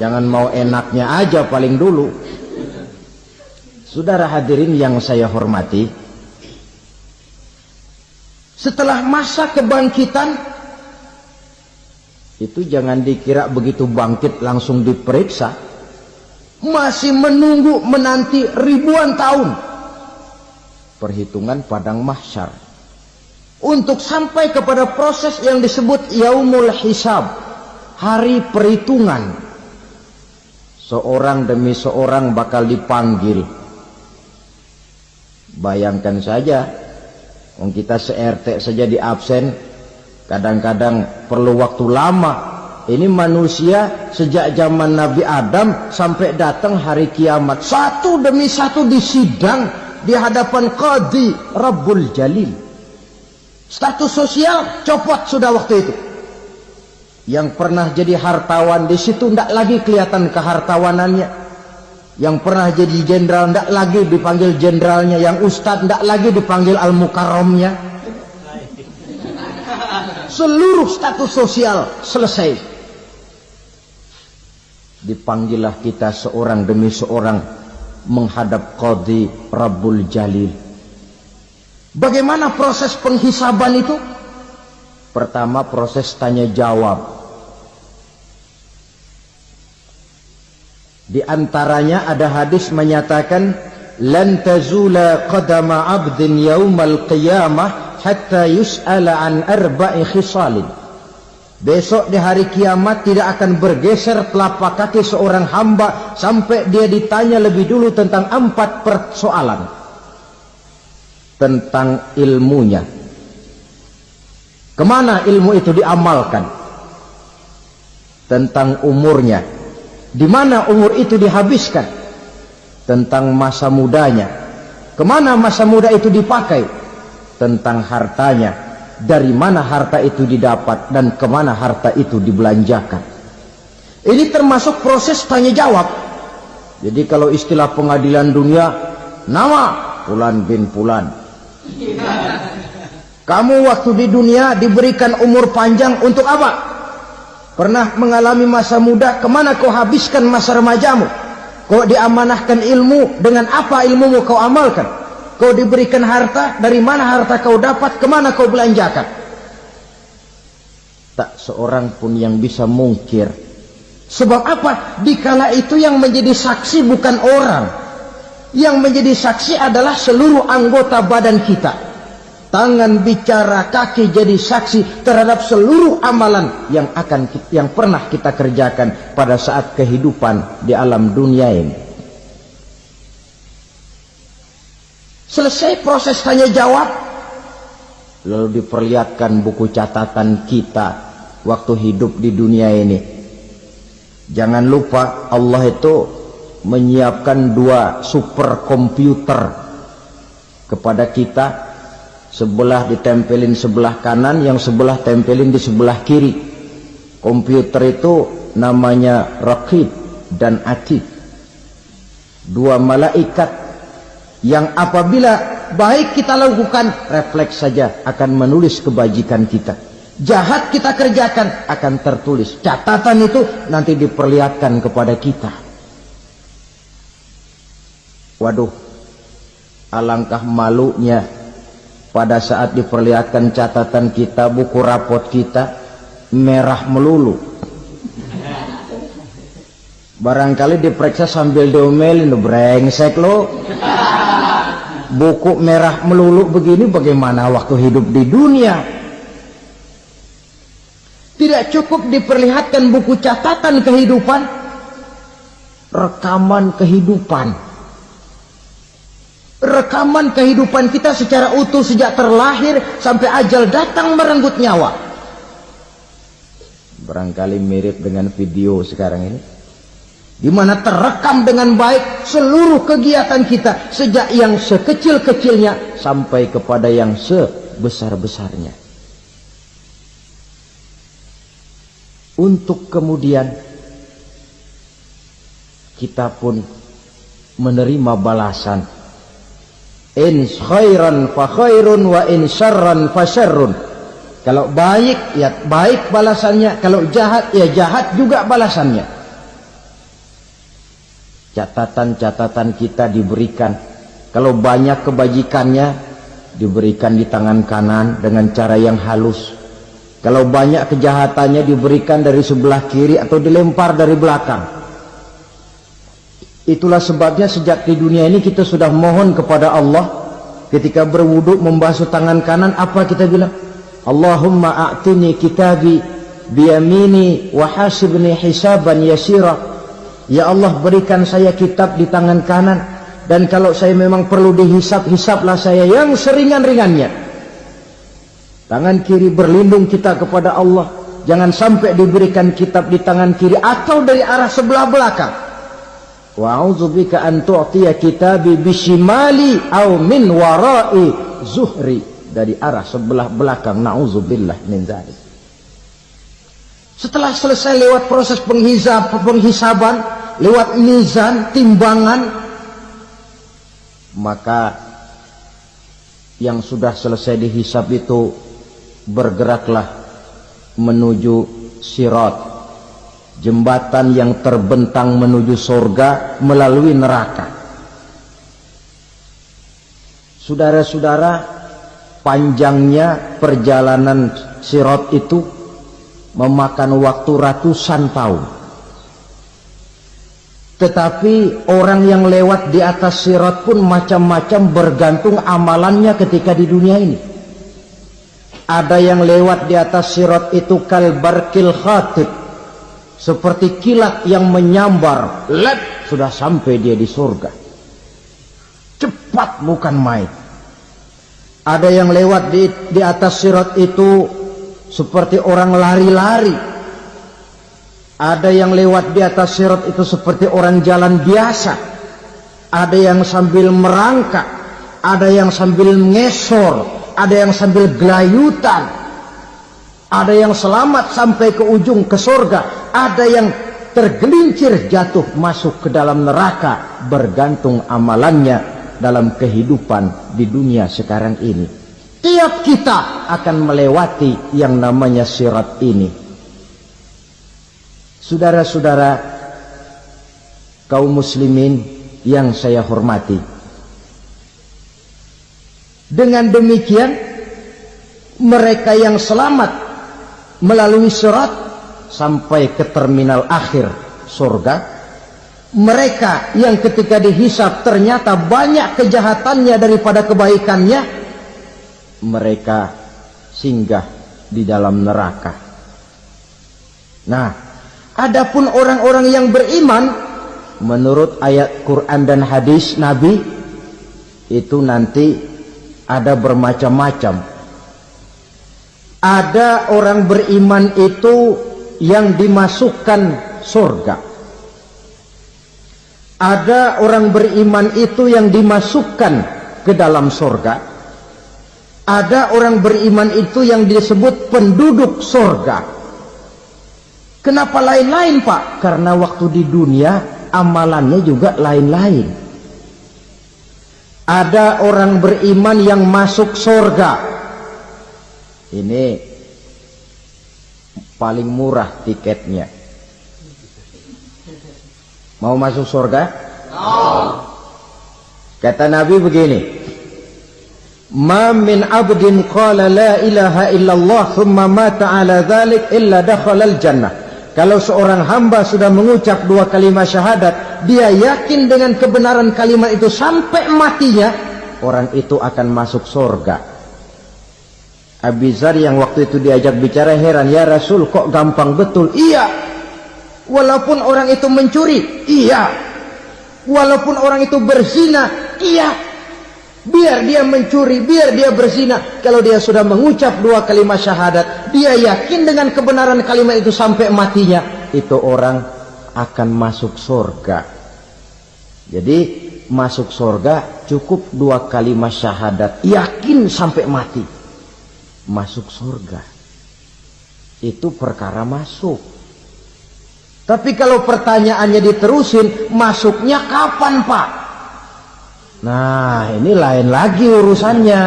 Jangan mau enaknya aja paling dulu. Saudara hadirin yang saya hormati, setelah masa kebangkitan itu jangan dikira begitu bangkit langsung diperiksa. Masih menunggu menanti ribuan tahun perhitungan padang mahsyar untuk sampai kepada proses yang disebut yaumul hisab, hari perhitungan. Seorang demi seorang bakal dipanggil. Bayangkan saja, kita se-RT saja di absen, kadang-kadang perlu waktu lama. Ini manusia sejak zaman Nabi Adam sampai datang hari kiamat, satu demi satu disidang di hadapan Qadhi Rabbul Jalil. Status sosial copot sudah waktu itu. Yang pernah jadi hartawan di situ tidak lagi kelihatan kehartawanannya. Yang pernah jadi jenderal tidak lagi dipanggil jenderalnya. Yang ustadz tidak lagi dipanggil al-mukarramnya. Seluruh status sosial selesai. Dipanggillah kita seorang demi seorang menghadap Qadhi Rabbul Jalil. Bagaimana proses penghisaban itu? Pertama proses tanya jawab. Di antaranya ada hadis menyatakan lan tazula qadama 'abdin yaumal qiyamah hatta yus'ala an arba'i khisalin. Besok di hari kiamat tidak akan bergeser telapak kaki seorang hamba sampai dia ditanya lebih dulu tentang 4 persoalan. Tentang ilmunya. Kemana ilmu itu diamalkan? Tentang umurnya. Di mana umur itu dihabiskan? Tentang masa mudanya. Kemana masa muda itu dipakai? Tentang hartanya. Dari mana harta itu didapat dan kemana harta itu dibelanjakan. Ini termasuk proses tanya jawab. Jadi kalau istilah pengadilan dunia, nama Fulan bin Fulan. Kamu waktu di dunia diberikan umur panjang untuk apa? Pernah mengalami masa muda, kemana kau habiskan masa remajamu? Kau diamanahkan ilmu, dengan apa ilmumu kau amalkan? Kau diberikan harta, dari mana harta kau dapat, kemana kau belanjakan? Tak seorang pun yang bisa mungkir. Sebab apa? Dikala itu yang menjadi saksi bukan orang. Yang menjadi saksi adalah seluruh anggota badan kita. Tangan bicara, kaki jadi saksi terhadap seluruh amalan yang pernah kita kerjakan pada saat kehidupan di alam dunia ini. Selesai proses tanya jawab, lalu diperlihatkan buku catatan kita waktu hidup di dunia ini. Jangan lupa Allah itu menyiapkan 2 superkomputer kepada kita. Sebelah ditempelin sebelah kanan, yang sebelah tempelin di sebelah kiri. Komputer itu namanya Raqib dan Atid. 2 malaikat yang apabila baik kita lakukan, refleks saja akan menulis kebajikan kita. Jahat kita kerjakan, akan tertulis. Catatan itu nanti diperlihatkan kepada kita. Waduh, alangkah malunya pada saat diperlihatkan catatan kita, buku rapot kita merah melulu. Barangkali diperiksa sambil diomelin, brengsek lo. Buku merah melulu begini bagaimana waktu hidup di dunia? Tidak cukup diperlihatkan buku catatan kehidupan, rekaman kehidupan. Rekaman kehidupan kita secara utuh sejak terlahir sampai ajal datang merenggut nyawa. Barangkali mirip dengan video sekarang ini, di mana terekam dengan baik seluruh kegiatan kita sejak yang sekecil-kecilnya sampai kepada yang sebesar-besarnya. Untuk kemudian kita pun menerima balasan. In khairan fa khairun wa in syarran fa syarrun. Kalau baik ya baik balasannya, kalau jahat ya jahat juga balasannya. Catatan-catatan kita diberikan. Kalau banyak kebajikannya diberikan di tangan kanan dengan cara yang halus. Kalau banyak kejahatannya diberikan dari sebelah kiri atau dilempar dari belakang. Itulah sebabnya sejak di dunia ini kita sudah mohon kepada Allah. Ketika berwudu membasuh tangan kanan, apa kita bilang? Allahumma a'tini kitabi biyamini wa hasibni hisaban yasira. Ya Allah, berikan saya kitab di tangan kanan, dan kalau saya memang perlu dihisap, hisaplah saya yang seringan-ringannya. Tangan kiri berlindung kita kepada Allah. Jangan sampai diberikan kitab di tangan kiri atau dari arah sebelah belakang. Wa a'udzubika an tu'tiya kitabi bishimali au min wara'i zuhri, dari arah sebelah belakang. Na'udzubillah min dzalik. Setelah selesai lewat proses penghisaban, lewat mizan, timbangan, maka yang sudah selesai dihisab itu bergeraklah menuju sirat, jembatan yang terbentang menuju surga melalui neraka. Saudara-saudara, panjangnya perjalanan sirat itu memakan waktu ratusan tahun. Tetapi orang yang lewat di atas sirat pun macam-macam, bergantung amalannya ketika di dunia ini. Ada yang lewat di atas sirat itu kalbarkil khatib, seperti kilat yang menyambar, lep, sudah sampai dia di surga. Cepat bukan main. Ada yang lewat di atas sirat itu seperti orang lari-lari. Ada yang lewat di atas sirat itu seperti orang jalan biasa. Ada yang sambil merangkak, ada yang sambil ngesor, ada yang sambil gelayutan, ada yang selamat sampai ke ujung ke surga, ada yang tergelincir jatuh masuk ke dalam neraka, bergantung amalannya dalam kehidupan di dunia sekarang ini. Tiap kita akan melewati yang namanya sirat ini. Saudara-saudara kaum muslimin yang saya hormati, dengan demikian mereka yang selamat melalui sirat sampai ke terminal akhir surga, mereka yang ketika dihisab ternyata banyak kejahatannya daripada kebaikannya, mereka singgah di dalam neraka. Nah, adapun orang-orang yang beriman menurut ayat Quran dan hadis Nabi itu nanti ada bermacam-macam. Ada orang beriman itu yang dimasukkan surga. Ada orang beriman itu yang dimasukkan ke dalam surga. Ada orang beriman itu yang disebut penduduk surga. Kenapa lain-lain, Pak? Karena waktu di dunia amalannya juga lain-lain. Ada orang beriman yang masuk surga. Ini paling murah tiketnya. Mau masuk surga? Kata Nabi begini, ma min abdin qala la ilaha illallah thumma mata ala dhalik illa dakhalal jannah. Kalau seorang hamba sudah mengucap dua kalimat syahadat, dia yakin dengan kebenaran kalimat itu sampai matinya, orang itu akan masuk surga. Abi Dzar yang waktu itu diajak bicara heran, ya Rasul kok gampang betul? Iya, walaupun orang itu mencuri, iya, walaupun orang itu berzina, iya. Biar dia mencuri, biar dia berzina, kalau dia sudah mengucap dua kalimat syahadat, dia yakin dengan kebenaran kalimat itu sampai matinya, itu orang akan masuk surga. Jadi masuk surga cukup dua kalimat syahadat, yakin sampai mati, masuk surga. Itu perkara masuk. Tapi kalau pertanyaannya diterusin, masuknya kapan, Pak? Nah, ini lain lagi urusannya.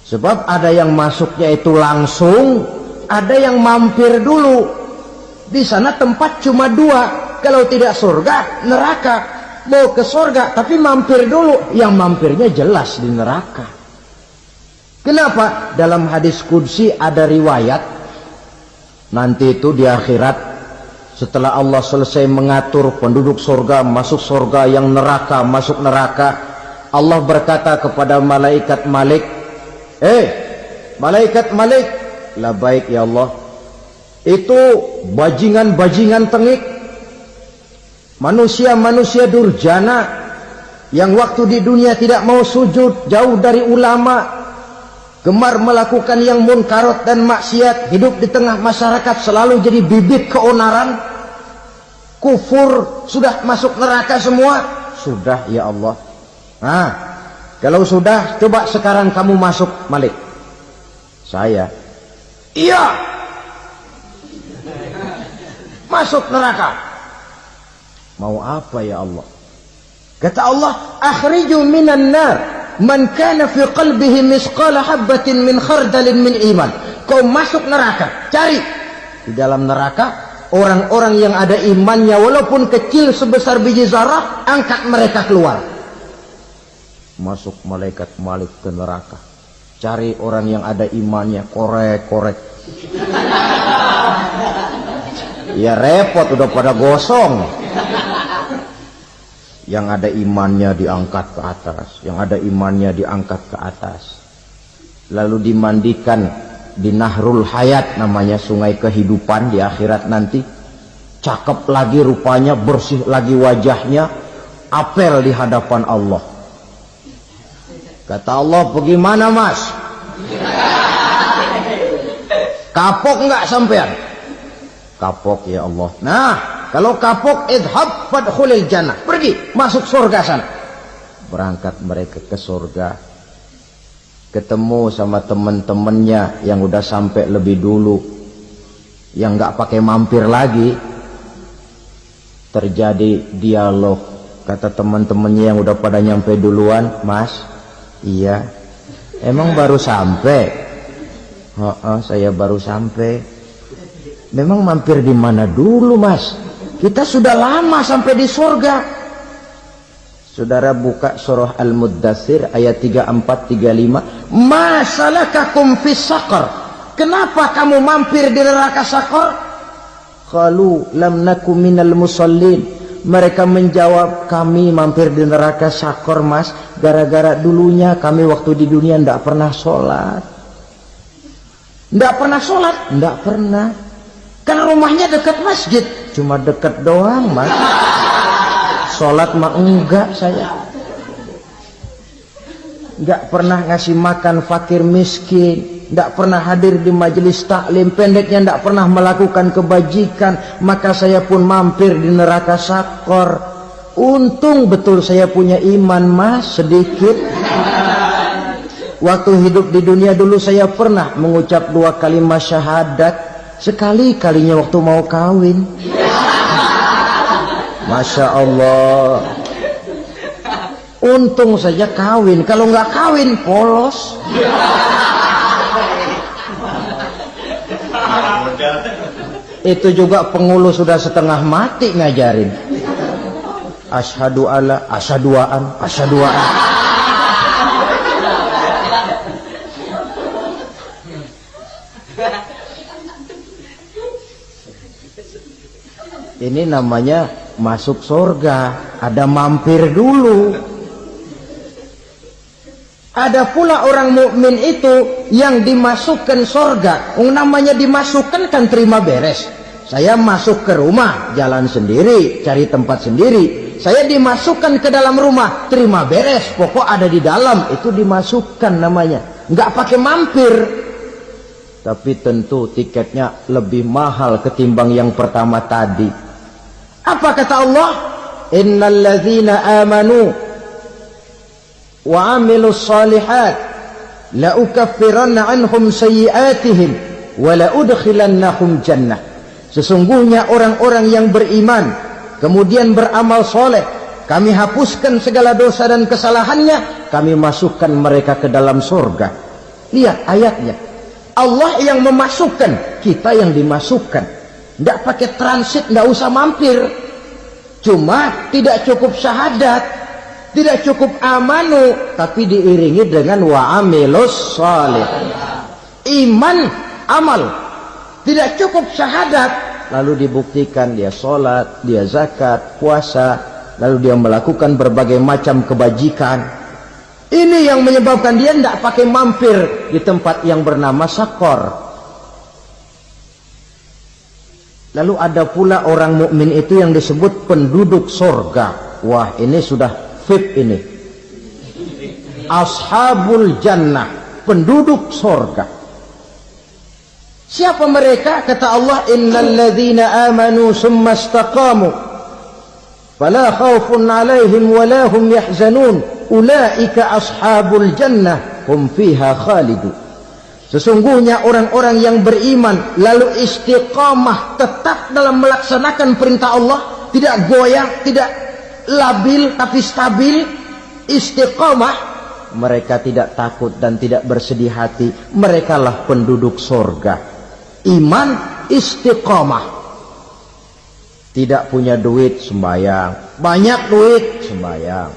Sebab ada yang masuknya itu langsung, ada yang mampir dulu. Di sana tempat cuma dua, kalau tidak surga, neraka. Mau ke surga tapi mampir dulu, yang mampirnya jelas di neraka. Kenapa? Dalam hadis qudsi ada riwayat, nanti itu di akhirat, setelah Allah selesai mengatur penduduk surga masuk surga, yang neraka masuk neraka, Allah berkata kepada malaikat Malik, malaikat Malik, labaik ya Allah, itu bajingan-bajingan tengik, manusia-manusia durjana yang waktu di dunia tidak mau sujud, jauh dari ulama, gemar melakukan yang munkarat dan maksiat, hidup di tengah masyarakat selalu jadi bibit keonaran. kufur, sudah masuk neraka semua? Sudah ya Allah. Nah, kalau sudah, coba sekarang kamu masuk, Malik. Saya, iya, masuk neraka. Mau apa ya Allah? Kata Allah, akhriju minan nar man kana fi qalbihi misqala habatin min khardalin min iman. Kau masuk neraka, cari di dalam neraka orang-orang yang ada imannya walaupun kecil sebesar biji zarah, angkat mereka keluar. Masuk malaikat Malik ke neraka, cari orang yang ada imannya, korek-korek. Ya repot, udah pada gosong. Yang ada imannya diangkat ke atas, yang ada imannya diangkat ke atas, lalu dimandikan di Nahrul Hayat, namanya sungai kehidupan di akhirat nanti. Cakep lagi rupanya, bersih lagi wajahnya, apel di hadapan Allah. Kata Allah, bagaimana mas? Kapok nggak sampean? Kapok ya Allah. Nah, kalau kapok, idhab fadkhulil jannah, pergi masuk surga sana. Berangkat mereka ke surga, ketemu sama teman-temannya yang udah sampai lebih dulu, yang nggak pakai mampir lagi. Terjadi dialog. Kata teman-temannya yang udah pada nyampe duluan, mas, iya, emang baru sampai? Saya baru sampai. Memang mampir di mana dulu mas? Kita sudah lama sampai di surga. Saudara buka surah Al-Muddathir ayat 34-35. Ma salakakum fis saqar? Kenapa kamu mampir di neraka Saqar? Qalu lam naku minal musallin. Mereka menjawab, kami mampir di neraka Saqar mas, gara-gara dulunya kami waktu di dunia tidak pernah sholat. Tidak pernah sholat? Tidak pernah. Kan rumahnya dekat masjid, cuma dekat doang mas. Sholat mah enggak saya. Enggak pernah ngasih makan fakir miskin, enggak pernah hadir di majelis taklim, pendeknya enggak pernah melakukan kebajikan. Maka saya pun mampir di neraka Saqar. Untung betul saya punya iman mas, sedikit. Waktu hidup di dunia dulu saya pernah mengucap 2 kalimat syahadat. Sekali-kalinya waktu mau kawin. Masya Allah. Untung saja kawin. Kalau nggak kawin polos. Itu juga pengulu sudah setengah mati ngajarin. Asyhadu alla, asyaduaan, asyaduaan. Ini namanya masuk surga, ada mampir dulu. Ada pula orang mukmin itu yang dimasukkan surga. Namanya dimasukkan kan terima beres. Saya masuk ke rumah, jalan sendiri, cari tempat sendiri. Saya dimasukkan ke dalam rumah, terima beres, pokok ada di dalam, itu dimasukkan namanya. Nggak pakai mampir. Tapi tentu tiketnya lebih mahal ketimbang yang pertama tadi. Apa kata Allah? Innal ladzina amanu wa amilus salihat la ukaffiranna anhum sayyi'atihim wa la udkhilannahum jannah. Sesungguhnya orang-orang yang beriman kemudian beramal soleh, kami hapuskan segala dosa dan kesalahannya, kami masukkan mereka ke dalam surga. Lihat ayatnya. Allah yang memasukkan, kita yang dimasukkan. Tidak pakai transit, tidak usah mampir. Cuma tidak cukup syahadat, tidak cukup amanu, tapi diiringi dengan wa'amilus salih. Iman, amal. Tidak cukup syahadat, lalu dibuktikan dia sholat, dia zakat, puasa, lalu dia melakukan berbagai macam kebajikan. Ini yang menyebabkan dia tidak pakai mampir di tempat yang bernama Saqar. Lalu ada pula orang mukmin itu yang disebut penduduk surga. Wah, ini sudah VIP ini. Ashabul jannah, penduduk surga. Siapa mereka? Kata Allah, innal ladzina amanu summa istaqamu Fala khaufun 'alaihim wa la hum yahzanun. Ulaika ashabul jannah hum fiha khalidun. Sesungguhnya orang-orang yang beriman lalu istiqamah tetap dalam melaksanakan perintah Allah, tidak goyang, tidak labil tapi stabil, istiqamah, mereka tidak takut dan tidak bersedih hati. Merekalah penduduk sorga. Iman, istiqamah. Tidak punya duit, sembahyang. Banyak duit, sembahyang.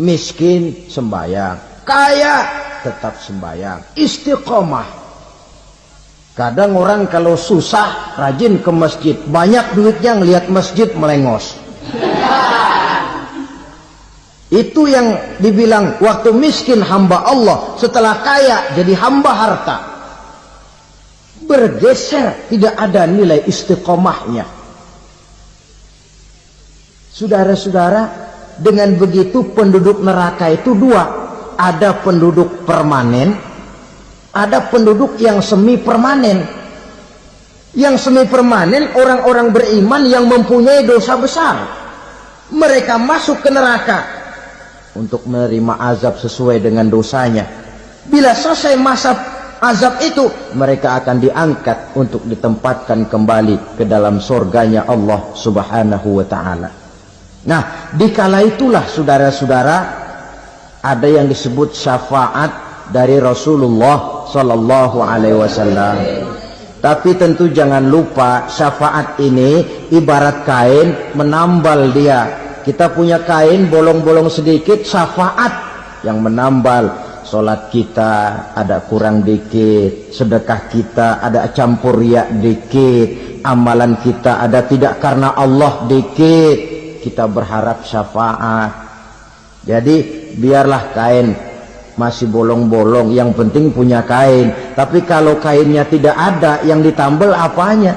Miskin, sembahyang. Kaya, tetap sembahyang. Istiqamah. Kadang orang kalau susah rajin ke masjid, banyak duitnya ngelihat masjid melengos. Itu yang dibilang waktu miskin hamba Allah, setelah kaya jadi hamba harta. Bergeser, tidak ada nilai istiqomahnya. Saudara-saudara, dengan begitu penduduk neraka itu dua. Ada penduduk permanen, ada penduduk yang semi permanen. Yang semi permanen orang-orang beriman yang mempunyai dosa besar. Mereka masuk ke neraka untuk menerima azab sesuai dengan dosanya. Bila selesai masa azab itu, mereka akan diangkat untuk ditempatkan kembali ke dalam surganya Allah Subhanahu wa ta'ala. Nah, dikala itulah saudara-saudara ada yang disebut syafaat dari Rasulullah Sallallahu Alaihi Wasallam. Tapi tentu jangan lupa syafaat ini ibarat kain menambal dia. Kita punya kain bolong-bolong sedikit, syafaat yang menambal. Solat kita ada kurang dikit, sedekah kita ada campur riak dikit, amalan kita ada tidak karena Allah dikit. Kita berharap syafaat. Jadi biarlah kain masih bolong-bolong, yang penting punya kain. Tapi kalau kainnya tidak ada, yang ditambal apanya?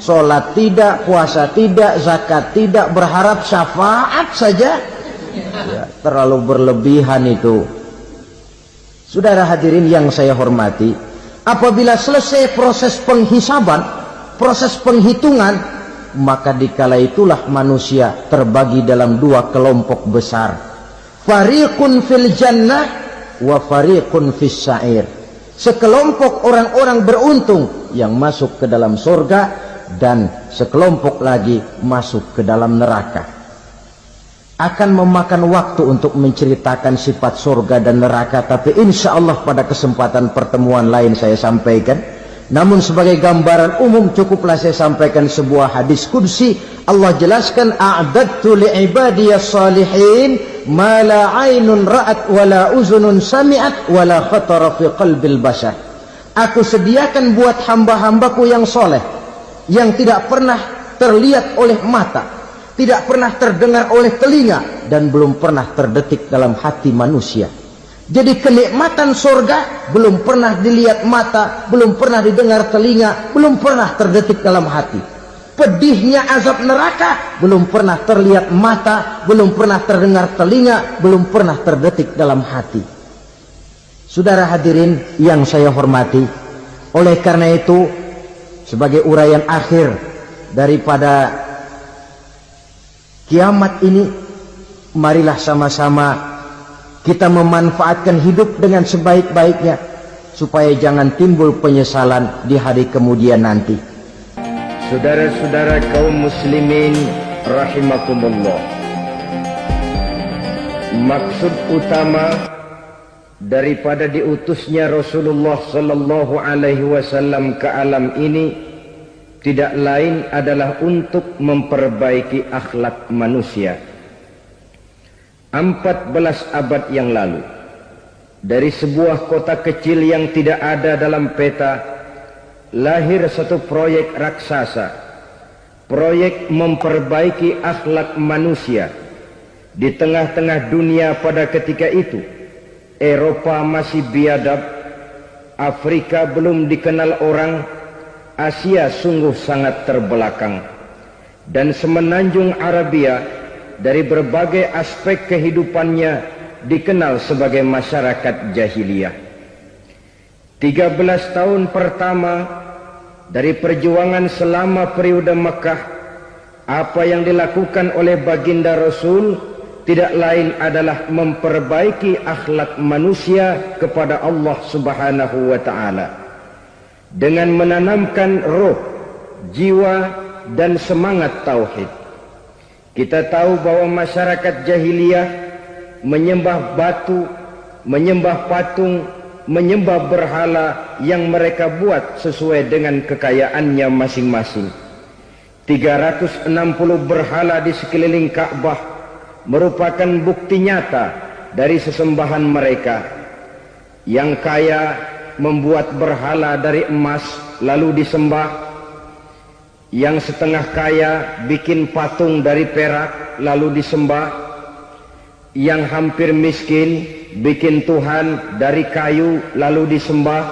Sholat tidak, puasa tidak, zakat tidak, berharap syafaat saja. Ya, terlalu berlebihan itu. Saudara hadirin yang saya hormati, apabila selesai proses penghisaban, proses penghitungan, maka dikala itulah manusia terbagi dalam dua kelompok besar. Fariqun fil jannah wa fariqun fis sa'ir. Sekelompok orang-orang beruntung yang masuk ke dalam surga, dan sekelompok lagi masuk ke dalam neraka. Akan memakan waktu untuk menceritakan sifat surga dan neraka, tapi insya Allah pada kesempatan pertemuan lain saya sampaikan. Namun sebagai gambaran umum cukuplah saya sampaikan sebuah hadis qudsi. Allah jelaskan, a'dadtu li'ibadiyas salihin ma la 'ainun ra'at wa la uzunun sami'at wa la khatara fi qalbil bashar. Aku sediakan buat hamba-hambaku yang soleh, yang tidak pernah terlihat oleh mata, tidak pernah terdengar oleh telinga, dan belum pernah terdetik dalam hati manusia. Jadi kenikmatan surga belum pernah dilihat mata, belum pernah didengar telinga, belum pernah terdetik dalam hati. Pedihnya azab neraka belum pernah terlihat mata, belum pernah terdengar telinga, belum pernah terdetik dalam hati. Saudara hadirin yang saya hormati, oleh karena itu sebagai uraian akhir daripada kiamat ini, marilah sama-sama kita memanfaatkan hidup dengan sebaik-baiknya supaya jangan timbul penyesalan di hari kemudian nanti. Saudara-saudara kaum muslimin rahimakumullah, maksud utama daripada diutusnya Rasulullah sallallahu alaihi wasallam ke alam ini tidak lain adalah untuk memperbaiki akhlak manusia. 14 abad yang lalu, dari sebuah kota kecil yang tidak ada dalam peta, lahir satu proyek raksasa, proyek memperbaiki akhlak manusia. Di tengah-tengah dunia pada ketika itu, Eropa masih biadab, Afrika belum dikenal orang, Asia sungguh sangat terbelakang, dan semenanjung Arabia dari berbagai aspek kehidupannya dikenal sebagai masyarakat jahiliyah. 13 tahun pertama dari perjuangan selama periode Mekah Apa yang dilakukan oleh baginda Rasul tidak lain adalah memperbaiki akhlak manusia kepada Allah Subhanahu wa ta'ala dengan menanamkan roh, jiwa dan semangat tauhid. Kita tahu bahwa masyarakat jahiliyah menyembah batu, menyembah patung, menyembah berhala yang mereka buat sesuai dengan kekayaannya masing-masing. 360 berhala di sekeliling Ka'bah merupakan bukti nyata dari sesembahan mereka. Yang kaya membuat berhala dari emas lalu disembah. Yang setengah kaya bikin patung dari perak lalu disembah. Yang hampir miskin bikin Tuhan dari kayu lalu disembah.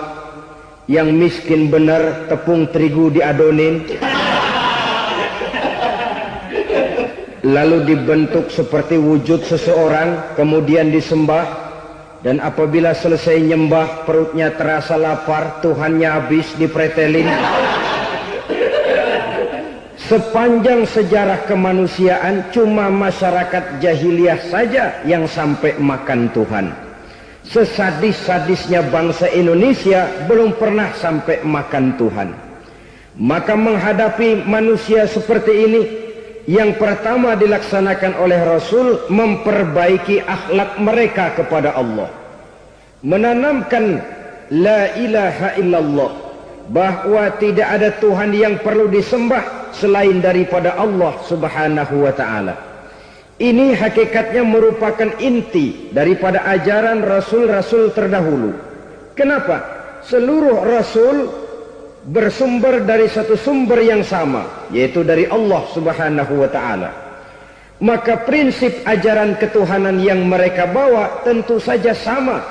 Yang miskin benar tepung terigu diadonin lalu dibentuk seperti wujud seseorang, kemudian disembah. Dan apabila selesai nyembah, perutnya terasa lapar, Tuhannya habis dipretelin. Sepanjang sejarah kemanusiaan, cuma masyarakat jahiliyah saja yang sampai makan Tuhan. Sesadis-sadisnya bangsa Indonesia belum pernah sampai makan Tuhan. Maka menghadapi manusia seperti ini, yang pertama dilaksanakan oleh Rasul memperbaiki akhlak mereka kepada Allah, menanamkan la ilaha illallah, bahwa tidak ada Tuhan yang perlu disembah selain daripada Allah Subhanahu wa ta'ala. Ini hakikatnya merupakan inti daripada ajaran Rasul-Rasul terdahulu. Kenapa? Seluruh Rasul bersumber dari satu sumber yang sama, yaitu dari Allah Subhanahu wa ta'ala. Maka prinsip ajaran ketuhanan yang mereka bawa tentu saja sama.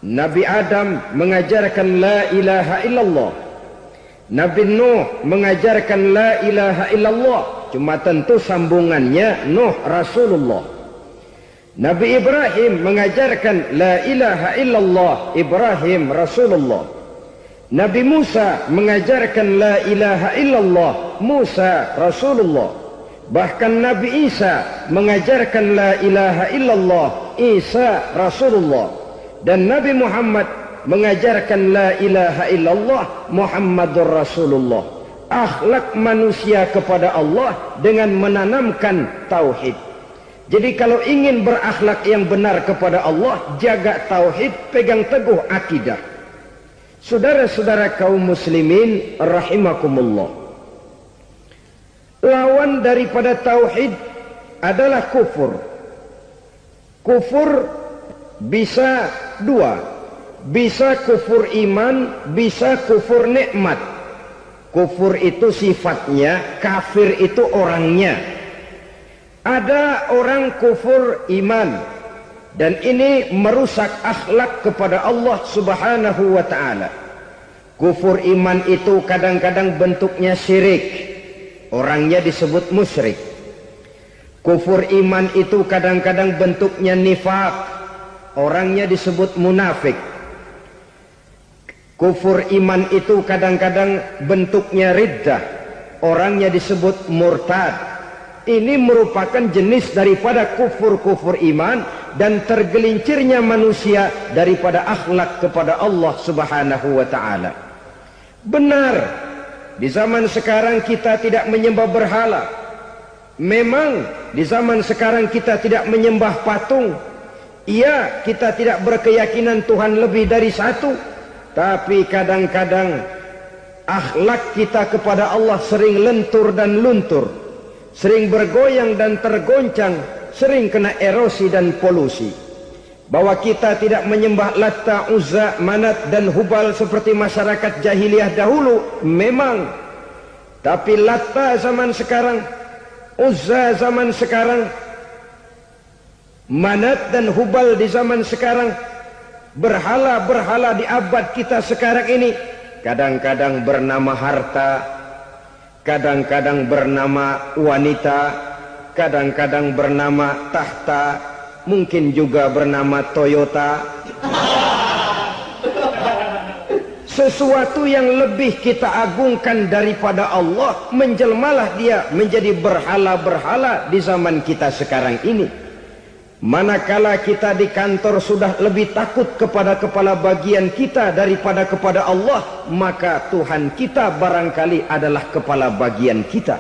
Nabi Adam mengajarkan la ilaha illallah, Nabi Nuh mengajarkan la ilaha illallah, cuma tentu sambungannya Nuh Rasulullah. Nabi Ibrahim mengajarkan la ilaha illallah, Ibrahim Rasulullah. Nabi Musa mengajarkan la ilaha illallah, Musa Rasulullah. Bahkan Nabi Isa mengajarkan la ilaha illallah, Isa Rasulullah. Dan Nabi Muhammad mengajarkan la ilaha illallah, Muhammadur Rasulullah. Akhlak manusia kepada Allah dengan menanamkan tauhid. Jadi kalau ingin berakhlak yang benar kepada Allah, jaga tauhid, pegang teguh akidah. Saudara-saudara kaum muslimin rahimakumullah, lawan daripada tauhid adalah kufur. Kufur bisa dua, bisa kufur iman, bisa kufur nikmat. Kufur itu sifatnya, kafir itu orangnya. Ada orang kufur iman, dan ini merusak akhlak kepada Allah Subhanahu wa ta'ala. Kufur iman itu kadang-kadang bentuknya syirik, orangnya disebut musyrik. Kufur iman itu kadang-kadang bentuknya nifaq, orangnya disebut munafik. Kufur iman itu kadang-kadang bentuknya riddah, orangnya disebut murtad. Ini merupakan jenis daripada kufur-kufur iman dan tergelincirnya manusia daripada akhlak kepada Allah Subhanahu wa ta'ala. Benar, di zaman sekarang kita tidak menyembah berhala. Memang di zaman sekarang kita tidak menyembah patung. Iya, kita tidak berkeyakinan Tuhan lebih dari satu. Tapi kadang-kadang akhlak kita kepada Allah sering lentur dan luntur, sering bergoyang dan tergoncang, sering kena erosi dan polusi. Bahwa kita tidak menyembah Latta, Uzza, Manat dan Hubal seperti masyarakat jahiliyah dahulu, memang. Tapi Latta zaman sekarang, Uzza zaman sekarang, Manat dan Hubal di zaman sekarang, berhala-berhala di abad kita sekarang ini, kadang-kadang bernama harta, kadang-kadang bernama wanita, kadang-kadang bernama tahta, mungkin juga bernama Toyota. sesuatu yang lebih kita agungkan daripada Allah, menjelmalah dia menjadi berhala-berhala di zaman kita sekarang ini. Manakala kita di kantor sudah lebih takut kepada kepala bagian kita daripada kepada Allah, maka Tuhan kita barangkali adalah kepala bagian kita.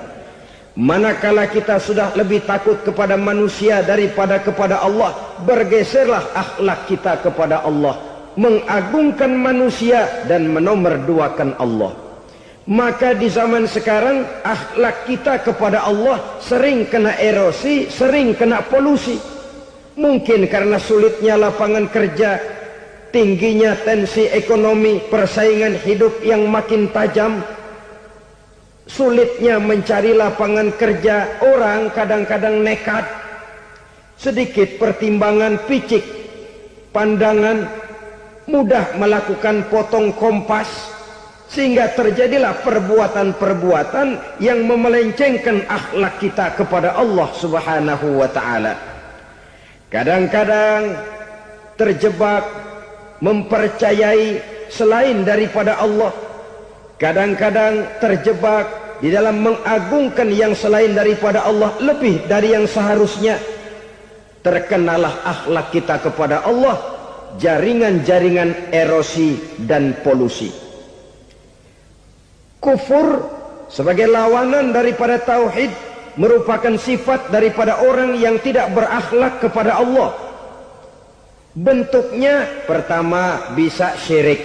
Manakala kita sudah lebih takut kepada manusia daripada kepada Allah, bergeserlah akhlak kita kepada Allah, mengagungkan manusia dan menomorduakan Allah. Maka di zaman sekarang akhlak kita kepada Allah sering kena erosi, sering kena polusi. Mungkin karena sulitnya lapangan kerja, tingginya tensi ekonomi, persaingan hidup yang makin tajam, sulitnya mencari lapangan kerja, orang kadang-kadang nekat, sedikit pertimbangan picik, pandangan, mudah melakukan potong kompas, sehingga terjadilah perbuatan-perbuatan yang memelencengkan akhlak kita kepada Allah Subhanahu wa ta'ala. Kadang-kadang terjebak mempercayai selain daripada Allah. Kadang-kadang terjebak di dalam mengagungkan yang selain daripada Allah lebih dari yang seharusnya. Terkenalah akhlak kita kepada Allah jaringan-jaringan erosi dan polusi. Kufur sebagai lawanan daripada tauhid merupakan sifat daripada orang yang tidak berakhlak kepada Allah. Bentuknya pertama bisa syirik.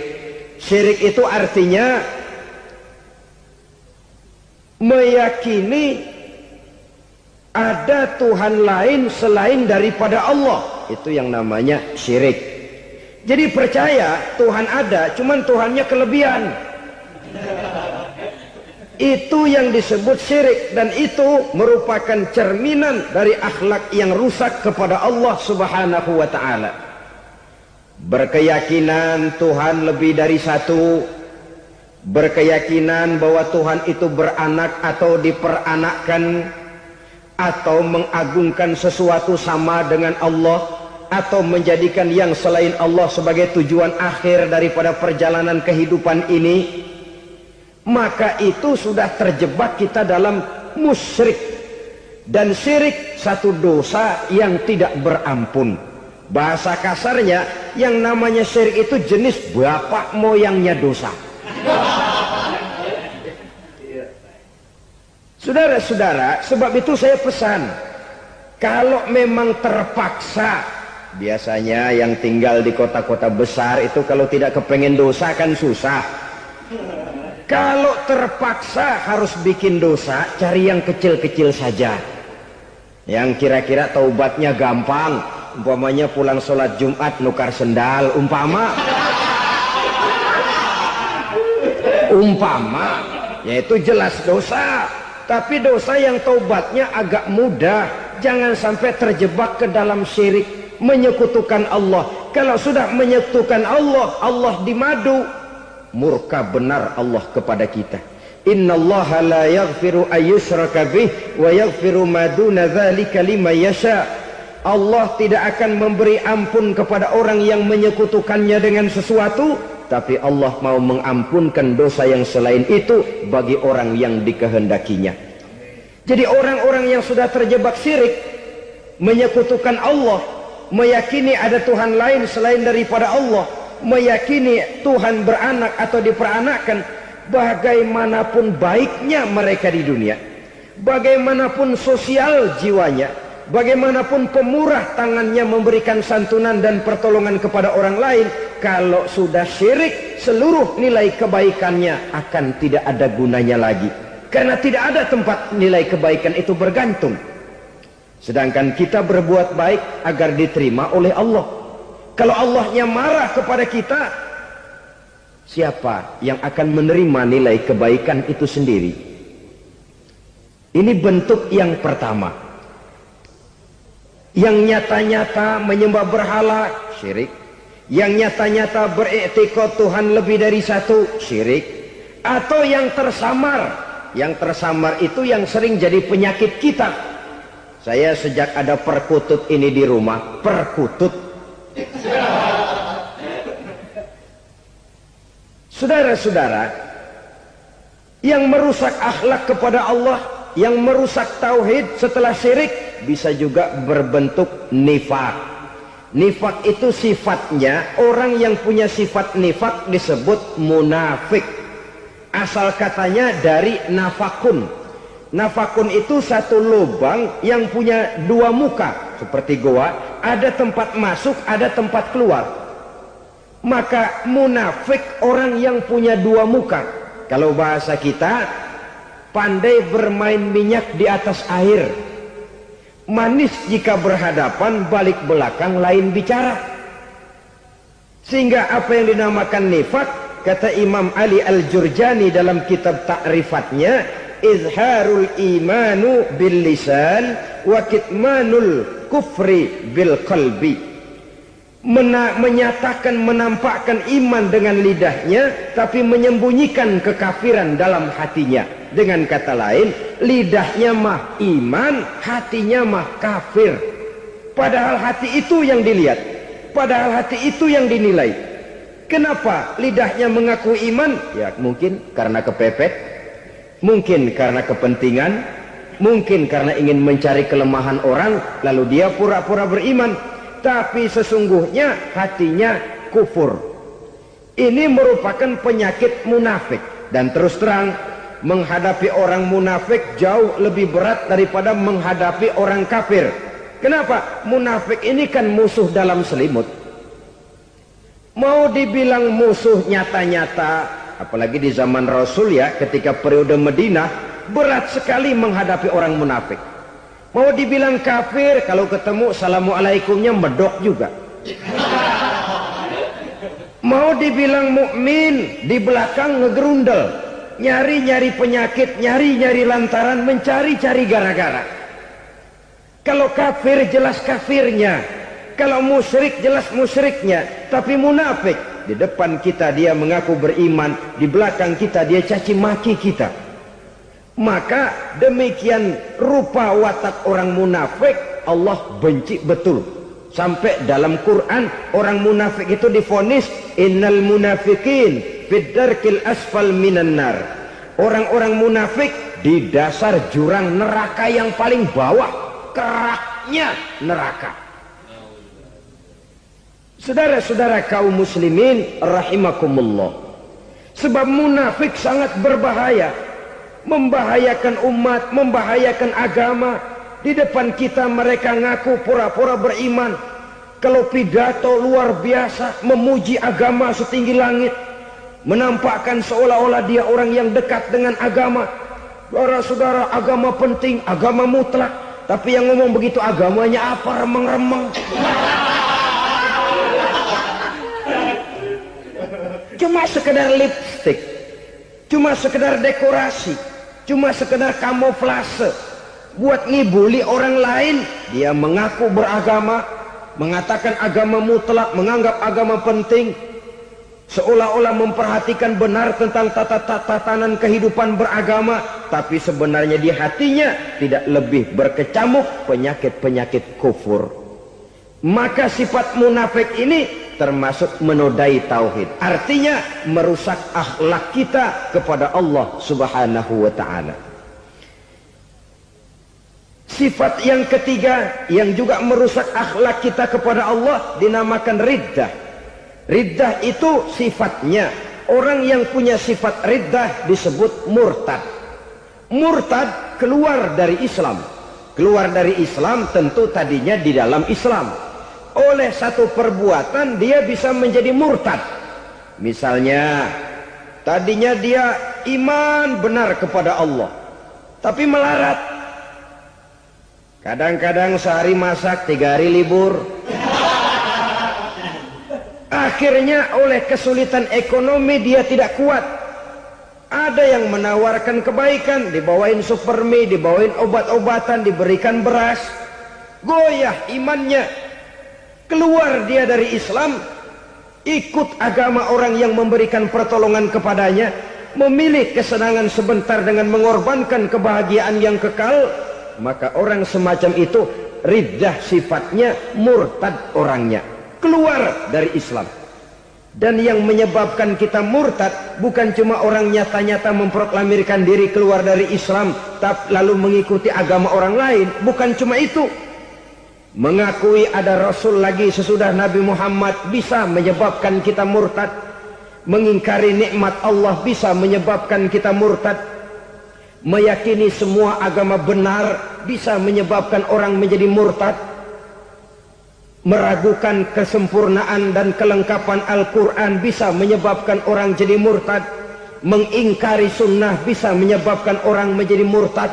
Syirik itu artinya meyakini ada Tuhan lain selain daripada Allah. Itu yang namanya syirik. Jadi percaya Tuhan ada, cuman Tuhannya kelebihan. Itu yang disebut syirik, dan itu merupakan cerminan dari akhlak yang rusak kepada Allah Subhanahu wa ta'ala. Berkeyakinan Tuhan lebih dari satu, berkeyakinan bahwa Tuhan itu beranak atau diperanakkan, atau mengagungkan sesuatu sama dengan Allah, atau menjadikan yang selain Allah sebagai tujuan akhir daripada perjalanan kehidupan ini, maka itu sudah terjebak kita dalam musyrik. Dan syirik satu dosa yang tidak berampun. Bahasa kasarnya, yang namanya syirik itu jenis bapak moyangnya dosa. Saudara-saudara, sebab itu saya pesan, kalau memang terpaksa, biasanya yang tinggal di kota-kota besar itu kalau tidak kepengen dosa kan susah. Kalau terpaksa harus bikin dosa, cari yang kecil-kecil saja, yang kira-kira taubatnya gampang. Umpamanya pulang sholat Jumat nukar sendal, umpama, yaitu jelas dosa. Tapi dosa yang taubatnya agak mudah. Jangan sampai terjebak ke dalam syirik, menyekutukan Allah. Kalau sudah menyekutukan Allah, Allah dimadu, murka benar Allah kepada kita. Innallaha la yaghfiru ayyushraka bih wa yaghfiru ma duna dzalika liman yasha. Allah tidak akan memberi ampun kepada orang yang menyekutukannya dengan sesuatu, tapi Allah mau mengampunkan dosa yang selain itu bagi orang yang dikehendakinya. Jadi orang-orang yang sudah terjebak syirik, menyekutukan Allah, meyakini ada Tuhan lain selain daripada Allah, meyakini Tuhan beranak atau diperanakkan, bagaimanapun baiknya mereka di dunia, bagaimanapun sosial jiwanya, bagaimanapun pemurah tangannya memberikan santunan dan pertolongan kepada orang lain, kalau sudah syirik, seluruh nilai kebaikannya akan tidak ada gunanya lagi, karena tidak ada tempat nilai kebaikan itu bergantung. Sedangkan kita berbuat baik agar diterima oleh Allah. Kalau Allahnya marah kepada kita, siapa yang akan menerima nilai kebaikan itu sendiri? Ini bentuk yang pertama. Yang nyata-nyata menyembah berhala, syirik. Yang nyata-nyata beriktikad Tuhan lebih dari satu, syirik. Atau yang tersamar. Yang tersamar itu yang sering jadi penyakit kita. Saya sejak ada perkutut ini di rumah, perkutut, Saudara-saudara, yang merusak akhlak kepada Allah, yang merusak tauhid setelah syirik, bisa juga berbentuk nifak. Nifak itu sifatnya, orang yang punya sifat nifak disebut munafik. Asal katanya dari nafakun. Nafakun itu satu lubang yang punya dua muka, seperti goa, ada tempat masuk, ada tempat keluar. Maka munafik orang yang punya dua muka. Kalau bahasa kita, pandai bermain minyak di atas air. Manis jika berhadapan, balik belakang lain bicara. Sehingga apa yang dinamakan nifak, kata Imam Ali Al-Jurjani dalam kitab ta'rifatnya, izharul imanu bil lisan wa kitmanul kufri bil qalbi. Menyatakan, menampakkan iman dengan lidahnya, tapi menyembunyikan kekafiran dalam hatinya. Dengan kata lain, lidahnya mah iman, hatinya mah kafir. Padahal hati itu yang dilihat, padahal hati itu yang dinilai. Kenapa lidahnya mengaku iman? Ya mungkin karena kepepet, mungkin karena kepentingan, mungkin karena ingin mencari kelemahan orang, lalu dia pura-pura beriman. Tapi sesungguhnya hatinya kufur. Ini merupakan penyakit munafik. Dan terus terang, menghadapi orang munafik jauh lebih berat daripada menghadapi orang kafir. Kenapa? Munafik ini kan musuh dalam selimut. Mau dibilang musuh nyata-nyata, apalagi di zaman Rasul ya, ketika periode Madinah, berat sekali menghadapi orang munafik. Mau dibilang kafir, kalau ketemu assalamualaikumnya medok juga. Mau dibilang mukmin, di belakang ngegerundel, nyari-nyari penyakit, nyari-nyari lantaran, mencari-cari gara-gara. Kalau kafir jelas kafirnya, kalau musyrik jelas musyriknya. Tapi munafik, di depan kita dia mengaku beriman, di belakang kita dia caci maki kita. Maka demikian rupa watak orang munafik Allah benci betul. Sampai dalam Quran orang munafik itu divonis innal munafiqin fid darkil asfal minan nar. Orang-orang munafik di dasar jurang neraka yang paling bawah, keraknya neraka. Saudara-saudara kaum muslimin rahimakumullah. Sebab munafik sangat berbahaya. Membahayakan umat, membahayakan agama. Di depan kita mereka ngaku pura-pura beriman. Kalau pidato luar biasa, memuji agama setinggi langit, menampakkan seolah-olah dia orang yang dekat dengan agama. Saudara-saudara, agama penting, agama mutlak. Tapi yang ngomong begitu agamanya apa? Remeng-remeng. Cuma sekedar lipstick, cuma sekedar dekorasi, cuma sekedar kamuflase buat ngibuli orang lain. Dia mengaku beragama, mengatakan agama mutlak, menganggap agama penting, seolah-olah memperhatikan benar tentang tatanan kehidupan beragama, tapi sebenarnya di hatinya tidak lebih berkecamuk penyakit-penyakit kufur. Maka sifat munafik ini termasuk menodai tauhid, artinya merusak akhlak kita kepada Allah Subhanahu wa ta'ala. Sifat yang ketiga yang juga merusak akhlak kita kepada Allah dinamakan riddah. Riddah itu sifatnya, orang yang punya sifat riddah disebut murtad. Murtad keluar dari Islam. Keluar dari Islam tentu tadinya di dalam Islam. Oleh satu perbuatan dia bisa menjadi murtad. Misalnya tadinya dia iman benar kepada Allah, tapi melarat. Kadang-kadang sehari masak, 3 hari libur. Akhirnya oleh kesulitan ekonomi dia tidak kuat. Ada yang menawarkan kebaikan, dibawain supermi, dibawain obat-obatan, diberikan beras. Goyah imannya. Keluar dia dari Islam, ikut agama orang yang memberikan pertolongan kepadanya, memilih kesenangan sebentar dengan mengorbankan kebahagiaan yang kekal. Maka orang semacam itu riddah sifatnya, murtad orangnya, keluar dari Islam. Dan yang menyebabkan kita murtad bukan cuma orang nyata-nyata memproklamirkan diri keluar dari Islam lalu mengikuti agama orang lain. Bukan cuma itu. Mengakui ada Rasul lagi sesudah Nabi Muhammad bisa menyebabkan kita murtad. Mengingkari nikmat Allah bisa menyebabkan kita murtad. Meyakini semua agama benar bisa menyebabkan orang menjadi murtad. Meragukan kesempurnaan dan kelengkapan Al-Quran bisa menyebabkan orang jadi murtad. Mengingkari sunnah bisa menyebabkan orang menjadi murtad.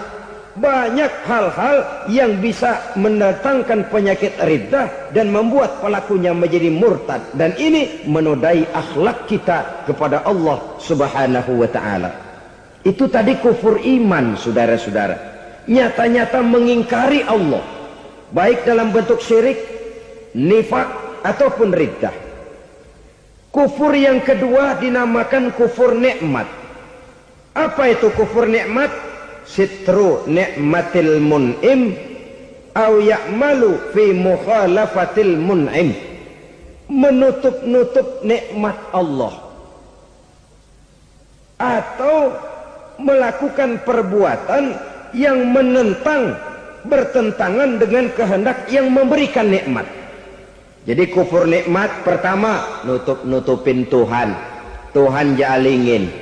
Banyak hal-hal yang bisa mendatangkan penyakit riddah dan membuat pelakunya menjadi murtad. Dan ini menodai akhlak kita kepada Allah Subhanahu wa ta'ala. Itu tadi kufur iman, saudara-saudara. Nyata-nyata mengingkari Allah, baik dalam bentuk syirik, nifak ataupun riddah. Kufur yang kedua dinamakan kufur nikmat. Apa itu kufur nikmat? Sitru nikmatil mun'im au ya'malu fi mukhalafatil mun'im. Menutup-nutup nikmat Allah atau melakukan perbuatan yang menentang, bertentangan dengan kehendak yang memberikan nikmat. Jadi kufur nikmat pertama, nutup-nutupin Tuhan. Tuhan jalingin.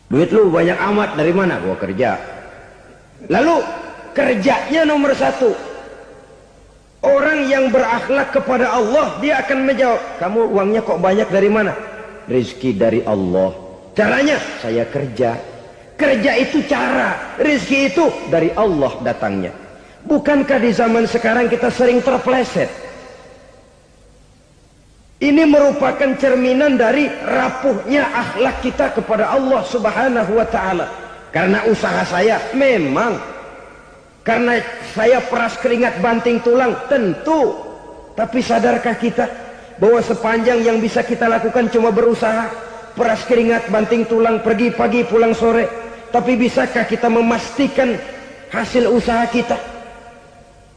Duit lu banyak amat, dari mana? Gua kerja. Lalu kerjanya nomor satu. Orang yang berakhlak kepada Allah, dia akan menjawab, kamu uangnya kok banyak, dari mana? Rizki dari Allah. Caranya, saya kerja. Kerja itu cara, rizki itu dari Allah datangnya. Bukankah di zaman sekarang kita sering terpleset? Ini merupakan cerminan dari rapuhnya akhlak kita kepada Allah Subhanahu wa ta'ala. Karena usaha saya memang, karena saya peras keringat banting tulang, tentu. Tapi sadarkah kita bahwa sepanjang yang bisa kita lakukan cuma berusaha, peras keringat banting tulang, pergi pagi pulang sore? Tapi bisakah kita memastikan hasil usaha kita?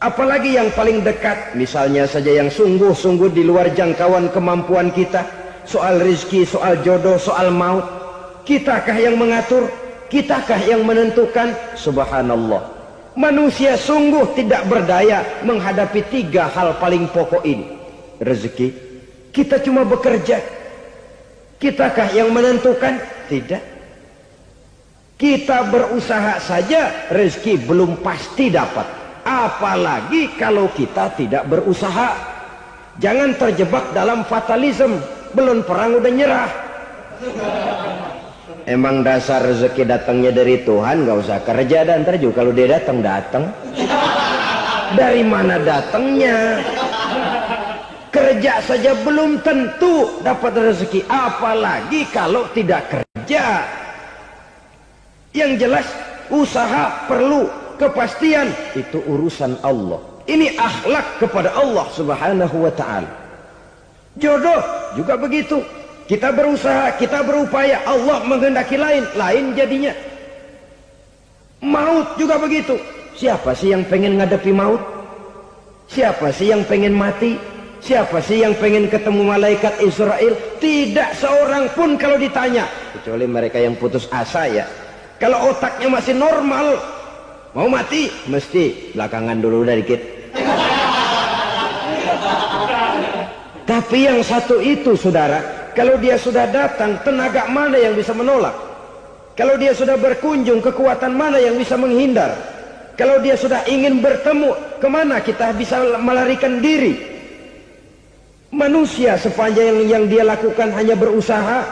Apalagi yang paling dekat, misalnya saja yang sungguh-sungguh di luar jangkauan kemampuan kita, soal rizki, soal jodoh, soal maut. Kitakah yang mengatur? Kitakah yang menentukan? Subhanallah. Manusia sungguh tidak berdaya menghadapi tiga hal paling pokok ini. Rezeki, kita cuma bekerja. Kitakah yang menentukan? Tidak. Kita berusaha saja, rezeki belum pasti dapat. Apalagi kalau kita tidak berusaha. Jangan terjebak dalam fatalisme. Belum perang udah nyerah. Emang dasar rezeki datangnya dari Tuhan, gak usah kerja, dan ntar juga kalau dia datang. Dari mana datangnya? Kerja saja belum tentu dapat rezeki, apalagi kalau tidak kerja. Yang jelas usaha perlu kepastian, itu urusan Allah. Ini akhlak kepada Allah Subhanahu wa ta'ala. Jodoh juga begitu. Kita berusaha, kita berupaya, Allah menghendaki lain, lain jadinya. Maut juga begitu. Siapa sih yang pengen ngadepi maut? Siapa sih yang pengen mati? Siapa sih yang pengen ketemu malaikat Israel? Tidak seorang pun kalau ditanya, kecuali mereka yang putus asa ya. Kalau otaknya masih normal, mau mati mesti belakangan dulu dari dikit. Tapi yang satu itu, saudara, kalau dia sudah datang, tenaga mana yang bisa menolak? Kalau dia sudah berkunjung, kekuatan mana yang bisa menghindar? Kalau dia sudah ingin bertemu, kemana kita bisa melarikan diri? Manusia sepanjang yang dia lakukan hanya berusaha,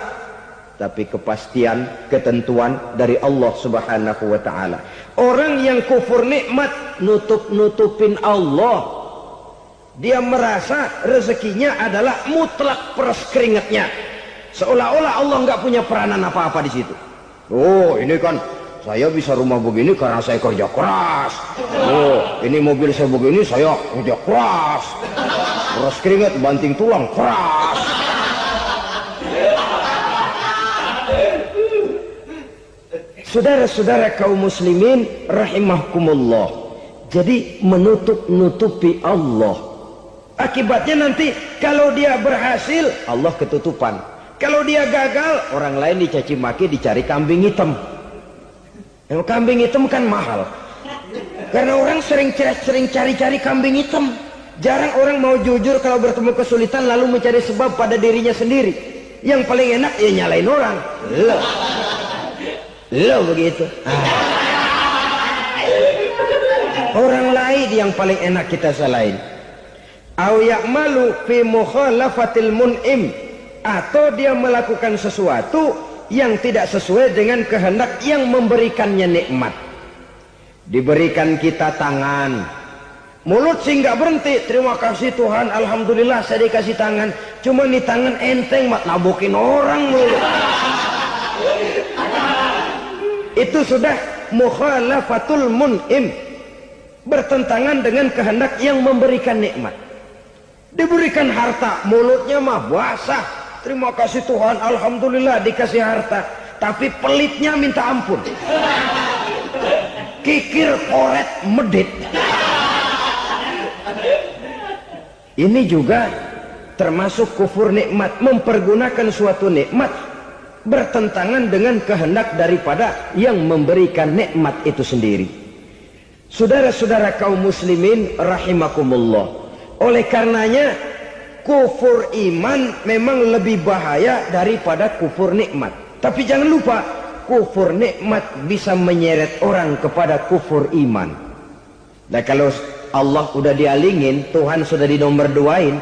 tapi kepastian, ketentuan dari Allah Subhanahu wa ta'ala. Orang yang kufur nikmat, nutup-nutupin Allah. Dia merasa rezekinya adalah mutlak peras keringatnya. Seolah-olah Allah nggak punya peranan apa-apa di situ. Oh, ini kan saya bisa rumah begini karena saya kerja keras. Oh, ini mobil saya begini, saya kerja keras. Peras keringat, banting tulang, keras. Saudara-saudara kaum muslimin rahimahkumullah. Jadi menutup-nutupi Allah Akibatnya nanti kalau dia berhasil, Allah ketutupan. Kalau dia gagal, orang lain dicaci maki, dicari kambing hitam. Yang kambing hitam kan mahal. Karena orang sering cari-cari kambing hitam. Jarang orang mau jujur kalau bertemu kesulitan lalu mencari sebab pada dirinya sendiri. Yang paling enak ya nyalain orang. Lo begitu. Orang lain yang paling enak kita salahin. Au ya'malu fi mukhalafatil mun'im, atau dia melakukan sesuatu yang tidak sesuai dengan kehendak yang memberikannya nikmat. Diberikan kita tangan, mulut sih nggak berhenti. Terima kasih Tuhan, alhamdulillah saya dikasih tangan. Cuma nih tangan enteng mat nabokin orang mulu. Itu sudah mukhalafatul mun'im, bertentangan dengan kehendak yang memberikan nikmat. Diberikan harta, mulutnya mah basah. Terima kasih Tuhan, alhamdulillah dikasih harta. Tapi pelitnya minta ampun. Kikir, koret, medit. Ini juga termasuk kufur nikmat, mempergunakan suatu nikmat bertentangan dengan kehendak daripada yang memberikan nikmat itu sendiri. Saudara-saudara kaum muslimin rahimakumullah, oleh karenanya kufur iman memang lebih bahaya daripada kufur nikmat. Tapi jangan lupa, kufur nikmat bisa menyeret orang kepada kufur iman. Nah kalau Allah udah dialingin, Tuhan sudah dinomor duain,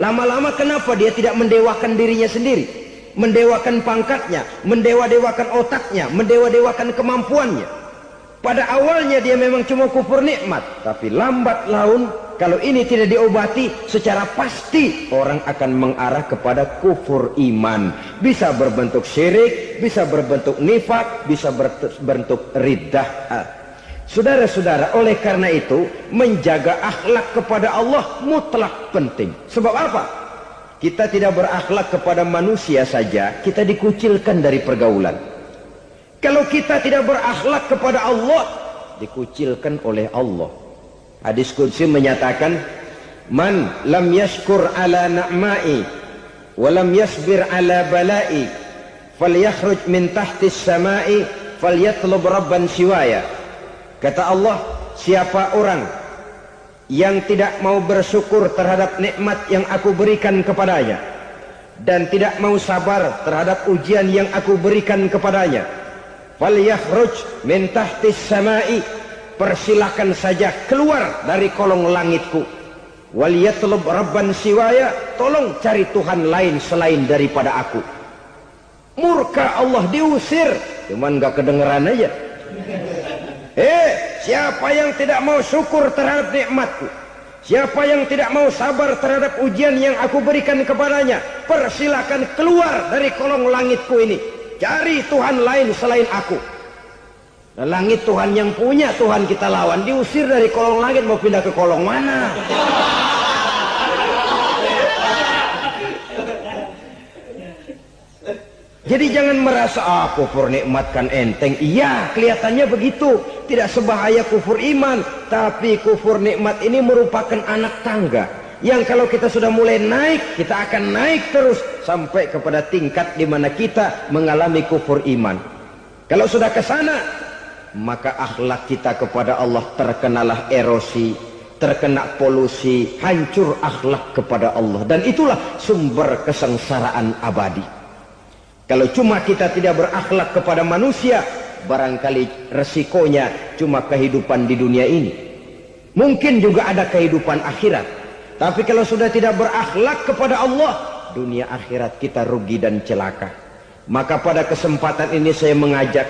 lama-lama kenapa dia tidak mendewakan dirinya sendiri, mendewakan pangkatnya, mendewa-dewakan otaknya, mendewa-dewakan kemampuannya? Pada awalnya dia memang cuma kufur nikmat, tapi lambat laun kalau ini tidak diobati, secara pasti orang akan mengarah kepada kufur iman. Bisa berbentuk syirik, bisa berbentuk nifak, bisa berbentuk riddah. Saudara-saudara, oleh karena itu menjaga akhlak kepada Allah mutlak penting. Sebab apa? Kita tidak berakhlak kepada manusia saja, kita dikucilkan dari pergaulan. Kalau kita tidak berakhlak kepada Allah, dikucilkan oleh Allah. Hadis qudsi menyatakan, man lam yashkur ala na'ma'i wa lam yasbir ala bala'i falyakhruj min tahtis sama'i falyatlub rabban siwaya. Kata Allah, siapa orang yang tidak mau bersyukur terhadap nikmat yang aku berikan kepadanya dan tidak mau sabar terhadap ujian yang aku berikan kepadanya, falyakhruj min tahtis sama'i, persilahkan saja keluar dari kolong langitku, waliyatlub rabban siwaya, tolong cari Tuhan lain selain daripada aku. Murka Allah, diusir, cuman gak kedengeran aja. Siapa yang tidak mau syukur terhadap nikmatku, siapa yang tidak mau sabar terhadap ujian yang aku berikan kepadanya, persilahkan keluar dari kolong langitku ini, cari Tuhan lain selain aku. Nah, langit Tuhan yang punya, Tuhan kita lawan, diusir dari kolong langit, mau pindah ke kolong mana? Jadi jangan merasa kufur nikmat kan enteng. Iya, kelihatannya begitu, tidak sebahaya kufur iman. Tapi kufur nikmat ini merupakan anak tangga yang kalau kita sudah mulai naik, kita akan naik terus sampai kepada tingkat di mana kita mengalami kufur iman. Kalau sudah ke sana, maka akhlak kita kepada Allah terkenalah erosi, terkena polusi, hancur akhlak kepada Allah, dan itulah sumber kesengsaraan abadi. Kalau cuma kita tidak berakhlak kepada manusia, barangkali resikonya cuma kehidupan di dunia ini. Mungkin juga ada kehidupan akhirat. Tapi kalau sudah tidak berakhlak kepada Allah, dunia akhirat kita rugi dan celaka. Maka pada kesempatan ini saya mengajak,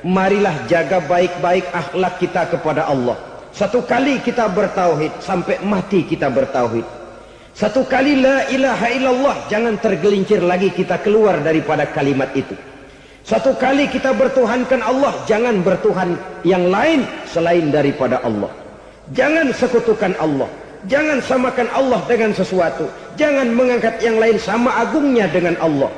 marilah jaga baik-baik akhlak kita kepada Allah. Satu kali kita bertauhid, sampai mati kita bertauhid. Satu kali la ilaha illallah, jangan tergelincir lagi kita keluar daripada kalimat itu. Satu kali kita bertuhankan Allah, jangan bertuhan yang lain selain daripada Allah. Jangan sekutukan Allah, jangan samakan Allah dengan sesuatu, jangan mengangkat yang lain sama agungnya dengan Allah.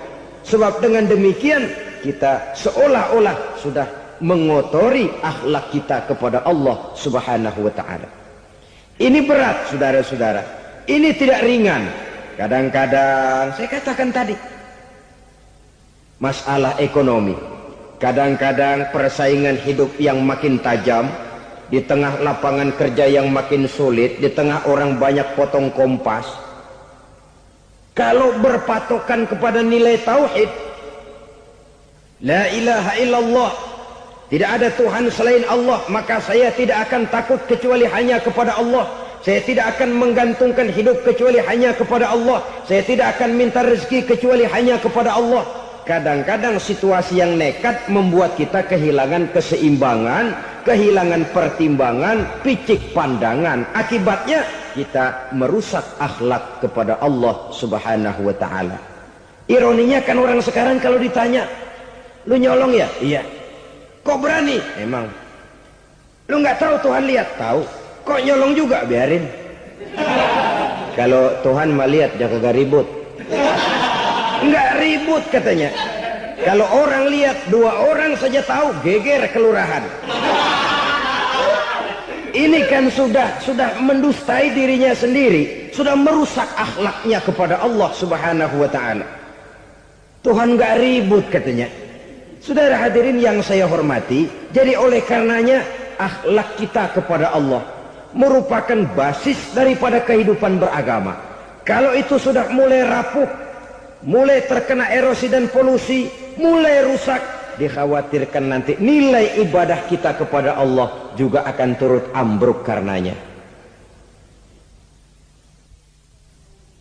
Sebab dengan demikian kita seolah-olah sudah mengotori akhlak kita kepada Allah subhanahu wa ta'ala. Ini berat, saudara-saudara. Ini tidak ringan. Kadang-kadang saya katakan tadi, masalah ekonomi. Kadang-kadang persaingan hidup yang makin tajam, di tengah lapangan kerja yang makin sulit, di tengah orang banyak potong kompas. Kalau berpatokan kepada nilai tauhid, la ilaha illallah, tidak ada Tuhan selain Allah, maka saya tidak akan takut kecuali hanya kepada Allah. Saya tidak akan menggantungkan hidup kecuali hanya kepada Allah. Saya tidak akan minta rezeki kecuali hanya kepada Allah. Kadang-kadang situasi yang nekat membuat kita kehilangan keseimbangan, kehilangan pertimbangan, picik pandangan. Akibatnya kita merusak akhlak kepada Allah Subhanahu wa ta'ala. Ironinya kan orang sekarang kalau ditanya, lu nyolong ya? Iya. Kok berani? Emang. Lu nggak tahu Tuhan lihat? Tahu. Kok nyolong juga? Biarin. Kalau Tuhan mah lihat, jangan kagak ribut. Nggak ribut katanya. Kalau orang lihat, 2 orang saja tahu, geger kelurahan. Ini kan sudah mendustai dirinya sendiri, sudah merusak akhlaknya kepada Allah Subhanahu wa ta'ala. Tuhan nggak ribut katanya. Saudara hadirin yang saya hormati, jadi oleh karenanya akhlak kita kepada Allah merupakan basis daripada kehidupan beragama. Kalau itu sudah mulai rapuh, mulai terkena erosi dan polusi, mulai rusak, dikhawatirkan nanti nilai ibadah kita kepada Allah juga akan turut ambruk karenanya.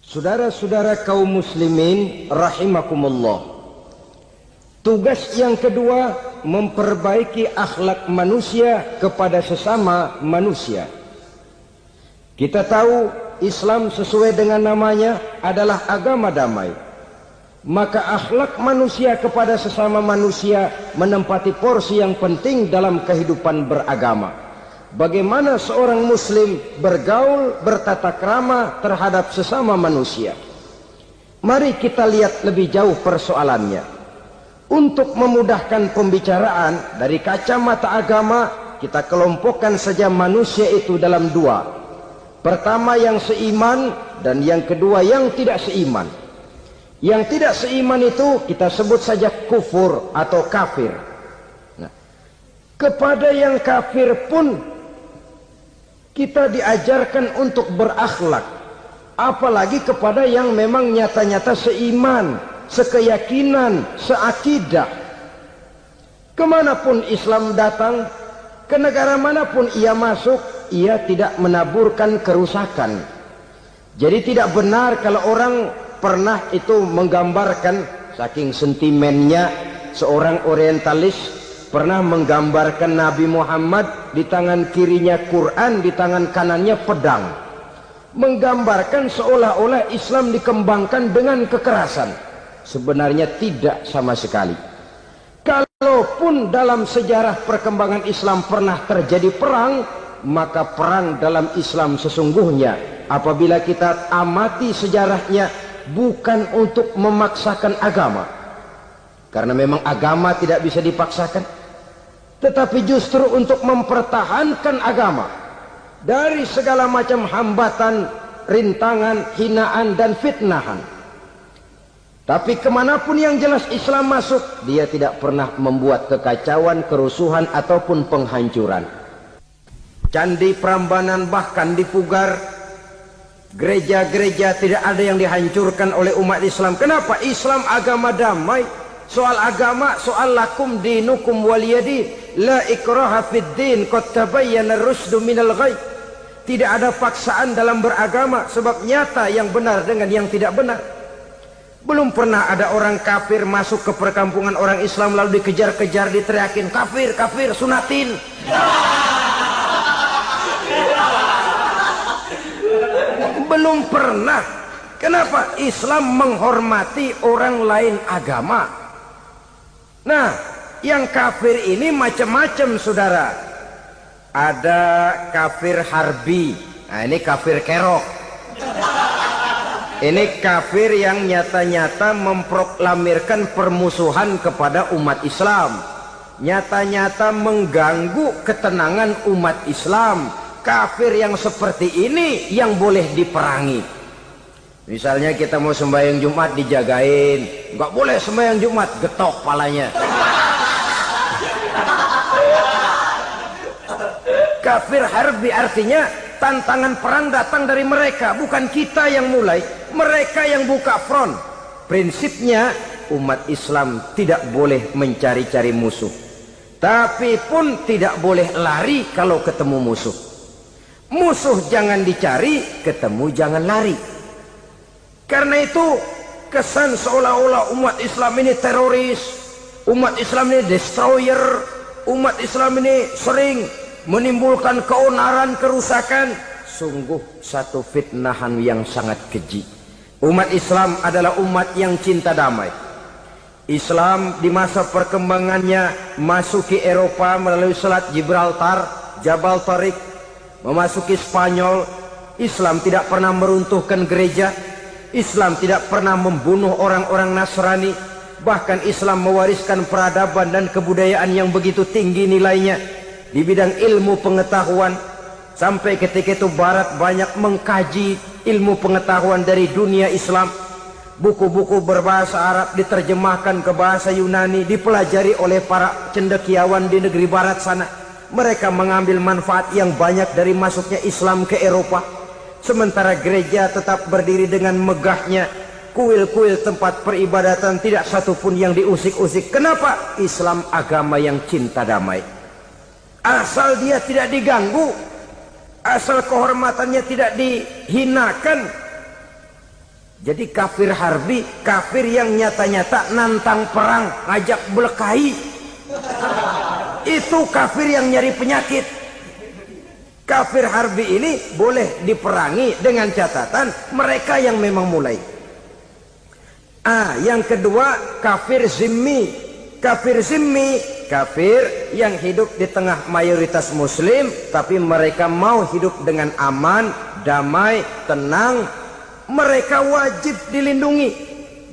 Saudara-saudara kaum muslimin rahimakumullah, tugas yang kedua memperbaiki akhlak manusia kepada sesama manusia. Kita tahu Islam sesuai dengan namanya adalah agama damai. Maka akhlak manusia kepada sesama manusia menempati porsi yang penting dalam kehidupan beragama. Bagaimana seorang muslim bergaul, bertata krama terhadap sesama manusia. Mari kita lihat lebih jauh persoalannya. Untuk memudahkan pembicaraan dari kacamata agama, kita kelompokkan saja manusia itu dalam 2. Pertama yang seiman dan yang kedua yang tidak seiman. Yang tidak seiman itu kita sebut saja kufur atau kafir. Nah, kepada yang kafir pun kita diajarkan untuk berakhlak. Apalagi kepada yang memang nyata-nyata seiman, sekeyakinan, seakidah. Kemanapun Islam datang, ke negara manapun ia masuk, ia tidak menaburkan kerusakan. Jadi tidak benar kalau orang pernah itu menggambarkan, saking sentimennya seorang orientalis pernah menggambarkan Nabi Muhammad di tangan kirinya Quran, di tangan kanannya pedang. Menggambarkan seolah-olah Islam dikembangkan dengan kekerasan. Sebenarnya tidak sama sekali. Kalaupun dalam sejarah perkembangan Islam pernah terjadi perang, maka perang dalam Islam sesungguhnya apabila kita amati sejarahnya bukan untuk memaksakan agama, karena memang agama tidak bisa dipaksakan, tetapi justru untuk mempertahankan agama dari segala macam hambatan, rintangan, hinaan dan fitnahan. Tapi kemanapun yang jelas Islam masuk, dia tidak pernah membuat kekacauan, kerusuhan ataupun penghancuran. Candi Prambanan bahkan dipugar, gereja-gereja tidak ada yang dihancurkan oleh umat Islam. Kenapa? Islam agama damai. Soal agama, soal lakum dinukum waliyadin, la ikraha fid din, qad tabayyana ar-rusdu minal ghayy. Tidak ada paksaan dalam beragama, sebab nyata yang benar dengan yang tidak benar. Belum pernah ada orang kafir masuk ke perkampungan orang Islam lalu dikejar-kejar, diteriakin kafir, kafir, sunatin. Belum pernah. Kenapa? Islam menghormati orang lain agama. Nah, yang kafir ini macam-macam saudara. Ada kafir harbi. Nah, ini kafir kerok. Ini kafir yang nyata-nyata memproklamirkan permusuhan kepada umat Islam. Nyata-nyata mengganggu ketenangan umat Islam, kafir yang seperti ini yang boleh diperangi. Misalnya kita mau sembahyang Jumat dijagain, nggak boleh sembahyang Jumat, getok palanya. Kafir harbi artinya tantangan perang datang dari mereka, bukan kita yang mulai, mereka yang buka front. Prinsipnya umat Islam tidak boleh mencari-cari musuh, tapi pun tidak boleh lari kalau ketemu musuh. Musuh jangan dicari, ketemu jangan lari. Karena itu kesan seolah-olah umat Islam ini teroris, umat Islam ini destroyer, umat Islam ini sering menimbulkan keonaran, kerusakan. Sungguh satu fitnahan yang sangat keji. Umat Islam adalah umat yang cinta damai. Islam di masa perkembangannya masuki Eropa melalui Selat Gibraltar, Jabal Tariq, memasuki Spanyol. Islam tidak pernah meruntuhkan gereja, Islam tidak pernah membunuh orang-orang Nasrani. Bahkan Islam mewariskan peradaban dan kebudayaan yang begitu tinggi nilainya di bidang ilmu pengetahuan, sampai ketika itu Barat banyak mengkaji ilmu pengetahuan dari dunia Islam. Buku-buku berbahasa Arab diterjemahkan ke bahasa Yunani, dipelajari oleh para cendekiawan di negeri Barat sana. Mereka mengambil manfaat yang banyak dari masuknya Islam ke Eropa. Sementara gereja tetap berdiri dengan megahnya. Kuil-kuil tempat peribadatan tidak satupun yang diusik-usik. Kenapa? Islam agama yang cinta damai. Asal dia tidak diganggu, asal kehormatannya tidak dihinakan. Jadi kafir harbi, kafir yang nyata-nyata nantang perang, ngajak berkelahi, itu kafir yang nyari penyakit. Kafir harbi ini boleh diperangi dengan catatan mereka yang memang mulai. Yang kedua, kafir zimmi. Kafir zimmi, kafir yang hidup di tengah mayoritas muslim, tapi mereka mau hidup dengan aman, damai, tenang. Mereka wajib dilindungi.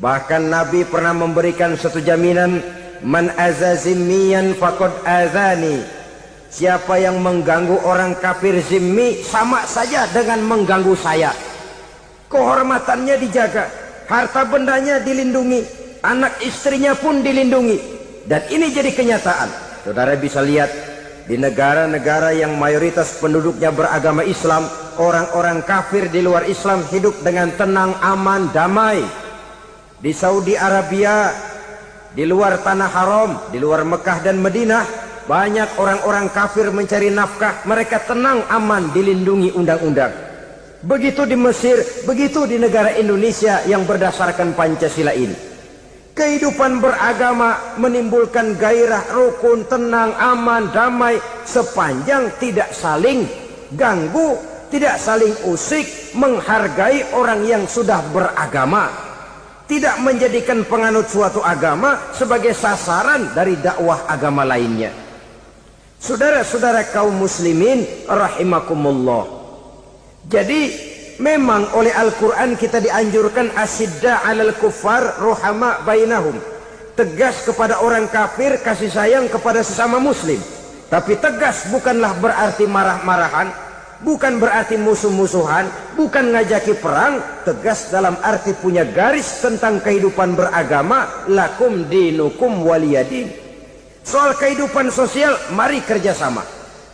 Bahkan Nabi pernah memberikan satu jaminan, man aza zimmiyan faqad azani. Siapa yang mengganggu orang kafir zimmi sama saja dengan mengganggu saya. Kehormatannya dijaga, harta bendanya dilindungi, anak istrinya pun dilindungi. Dan ini jadi kenyataan. Saudara bisa lihat di negara-negara yang mayoritas penduduknya beragama Islam, orang-orang kafir di luar Islam hidup dengan tenang, aman, damai. Di Saudi Arabia, di luar tanah haram, di luar Mekah dan Madinah, banyak orang-orang kafir mencari nafkah. Mereka tenang, aman, dilindungi undang-undang. Begitu di Mesir, begitu di negara Indonesia yang berdasarkan Pancasila ini. Kehidupan beragama menimbulkan gairah, rukun, tenang, aman, damai, sepanjang tidak saling ganggu, tidak saling usik, menghargai orang yang sudah beragama, tidak menjadikan penganut suatu agama sebagai sasaran dari dakwah agama lainnya. Saudara-saudara kaum muslimin rahimakumullah. Jadi memang oleh Al-Quran kita dianjurkan asyidda 'alal kuffar ruhama bainahum. Tegas kepada orang kafir, kasih sayang kepada sesama muslim. Tapi tegas bukanlah berarti marah-marahan, bukan berarti musuh-musuhan, bukan ngajaki perang. Tegas dalam arti punya garis tentang kehidupan beragama, lakum dinukum waliyadin. Soal kehidupan sosial, mari kerjasama.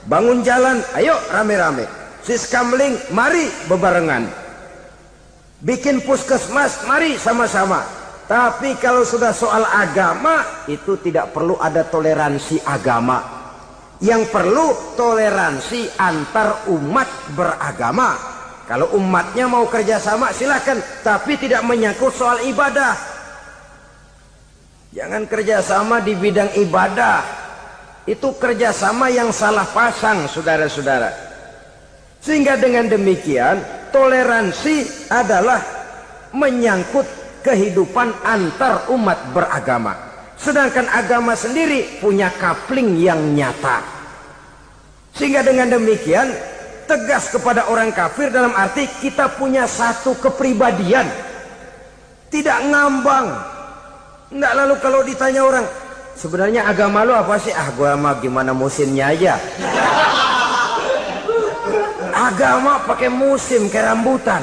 Bangun jalan, ayo rame-rame. Siskamling, mari bebarengan. Bikin puskesmas, mari sama-sama. Tapi kalau sudah soal agama, itu tidak perlu ada toleransi agama. Yang perlu toleransi antar umat beragama. Kalau umatnya mau kerjasama silakan, tapi tidak menyangkut soal ibadah. Jangan kerjasama di bidang ibadah. Itu kerjasama yang salah pasang, saudara-saudara. Sehingga dengan demikian toleransi adalah menyangkut kehidupan antar umat beragama. Sedangkan agama sendiri punya coupling yang nyata. Sehingga dengan demikian tegas kepada orang kafir dalam arti kita punya satu kepribadian. Tidak ngambang. Enggak, lalu kalau ditanya orang, sebenarnya agama lu apa sih? Gua mah gimana musimnya aja. Agama pakai musim kayak rambutan.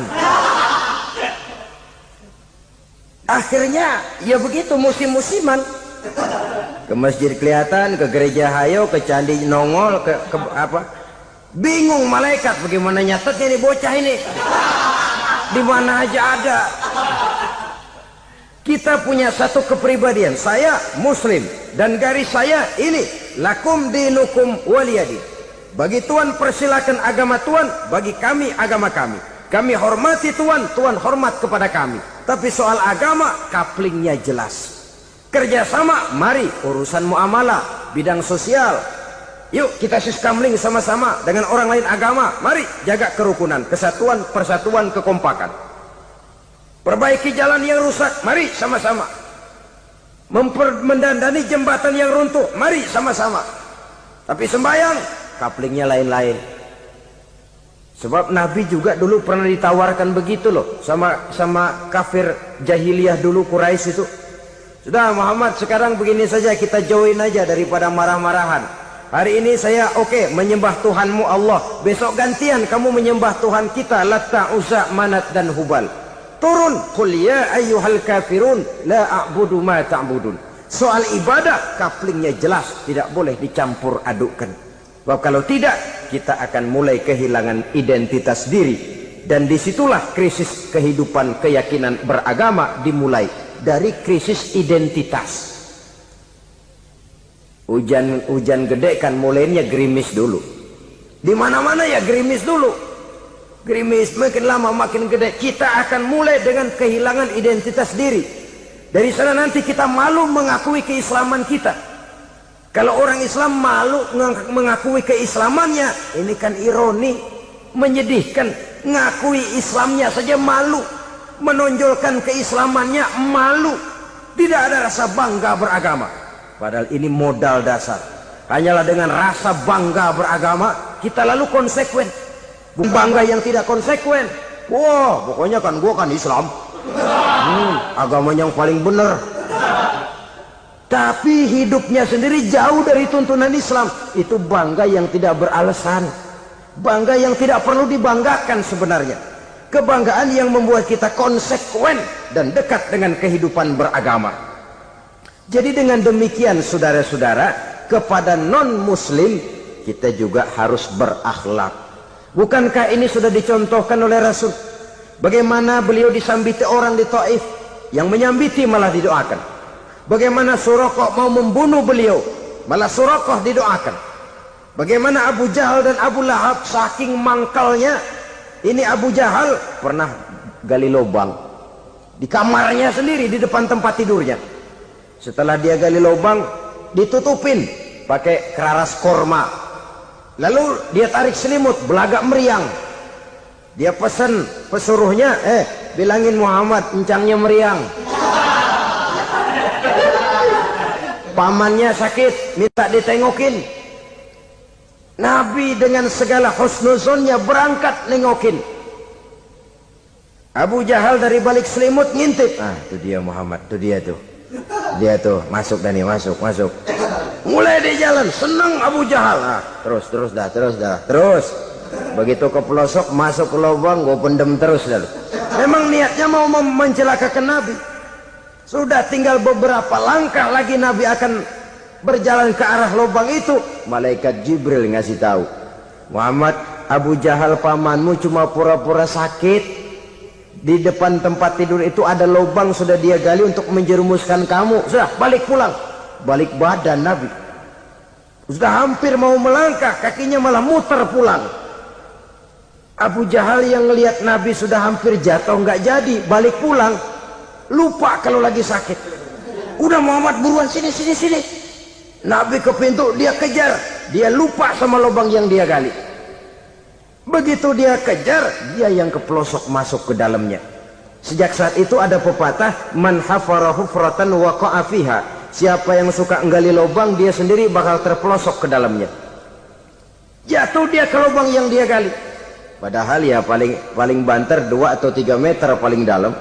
Akhirnya ya begitu, musim-musiman. Ke masjid kelihatan, ke gereja hayo, ke candi nongol, ke apa? Bingung malaikat bagaimana nyatetnya nih bocah ini. Di mana aja ada. Kita punya satu kepribadian. Saya Muslim dan garis saya ini, lakum dinukum waliyadin. Bagi Tuhan persilakan agama Tuhan, bagi kami agama kami. Kami hormati Tuhan, Tuhan hormat kepada kami. Tapi soal agama, kaplingnya jelas. Kerjasama, mari urusan muamalah, bidang sosial. Yuk kita siskamling sama-sama dengan orang lain agama. Mari jaga kerukunan, kesatuan, persatuan, kekompakan. Perbaiki jalan yang rusak, mari sama-sama. Mendandani jembatan yang runtuh, mari sama-sama. Tapi sembahyang, kaplingnya lain-lain. Sebab Nabi juga dulu pernah ditawarkan begitu loh sama kafir jahiliyah dulu, Quraisy itu. Sudah Muhammad, sekarang begini saja, kita jauhin aja daripada marah-marahan. Hari ini saya oke, menyembah Tuhanmu Allah. Besok gantian kamu menyembah Tuhan kita, Latta, Uzza, Manat dan Hubal. Turun, qul ya ayyuhal kafirun la a'budu ma ta'budun. Soal ibadah kaplingnya jelas, tidak boleh dicampur adukkan. Sebab kalau tidak, kita akan mulai kehilangan identitas diri. Dan disitulah krisis kehidupan keyakinan beragama dimulai. Dari krisis identitas. Hujan gede kan mulainya gerimis dulu. Di mana-mana ya gerimis dulu. Gerimis makin lama makin gede. Kita akan mulai dengan kehilangan identitas diri. Dari sana nanti kita malu mengakui keislaman kita. Kalau orang Islam malu mengakui keislamannya, ini kan ironi, menyedihkan. Ngakui Islamnya saja malu, menonjolkan keislamannya malu. Tidak ada rasa bangga beragama. Padahal ini modal dasar. Hanyalah dengan rasa bangga beragama kita lalu konsekuen. Bukan bangga yang tidak konsekuen. Wah, pokoknya kan gua kan Islam. Agama yang paling benar. Tapi hidupnya sendiri jauh dari tuntunan Islam. Itu bangga yang tidak beralasan. Bangga yang tidak perlu dibanggakan sebenarnya. Kebanggaan yang membuat kita konsekuen dan dekat dengan kehidupan beragama. Jadi dengan demikian saudara-saudara, kepada non-muslim kita juga harus berakhlak. Bukankah ini sudah dicontohkan oleh Rasul? Bagaimana beliau disambiti orang di Taif, yang menyambiti malah didoakan. Bagaimana Suraqah mau membunuh beliau, malah Suraqah didoakan. Bagaimana Abu Jahal dan Abu Lahab saking mangkalnya. Ini Abu Jahal pernah gali lubang di kamarnya sendiri, di depan tempat tidurnya. Setelah dia gali lubang, ditutupin pakai keraras korma. Lalu dia tarik selimut, belagak meriang. Dia pesan pesuruhnya, bilangin Muhammad encangnya meriang. Pamannya sakit, minta ditengokin. Nabi dengan segala husnuzonnya berangkat nengokin. Abu Jahal dari balik selimut ngintip. Itu dia Muhammad, itu dia tuh. Dia tuh, masuk Dani, masuk. Mulai di jalan, senang Abu Jahal. Terus. Begitu ke pelosok, masuk ke lubang, gue pendem terus lalu. Memang niatnya mau mencelakakan Nabi. Sudah tinggal beberapa langkah lagi Nabi akan berjalan ke arah lubang itu. Malaikat Jibril ngasih tahu, Muhammad, Abu Jahal pamanmu cuma pura-pura sakit. Di depan tempat tidur itu ada lubang sudah dia gali untuk menjerumuskan kamu. Sudah, balik pulang. Balik badan Nabi. Sudah hampir mau melangkah, kakinya malah muter pulang. Abu Jahal yang ngelihat Nabi sudah hampir jatuh, nggak jadi, balik pulang. Lupa kalau lagi sakit. Udah Muhammad buruan sini. Nabi ke pintu, dia kejar. Dia lupa sama lubang yang dia gali. Begitu dia kejar, dia yang ke pelosok masuk ke dalamnya. Sejak saat itu ada pepatah, man hafara hufratan waqa'a fiha. Siapa yang suka nggali lubang, dia sendiri bakal terpelosok ke dalamnya. Jatuh dia ke lubang yang dia gali. Padahal ya paling banter 2 atau 3 meter paling dalam.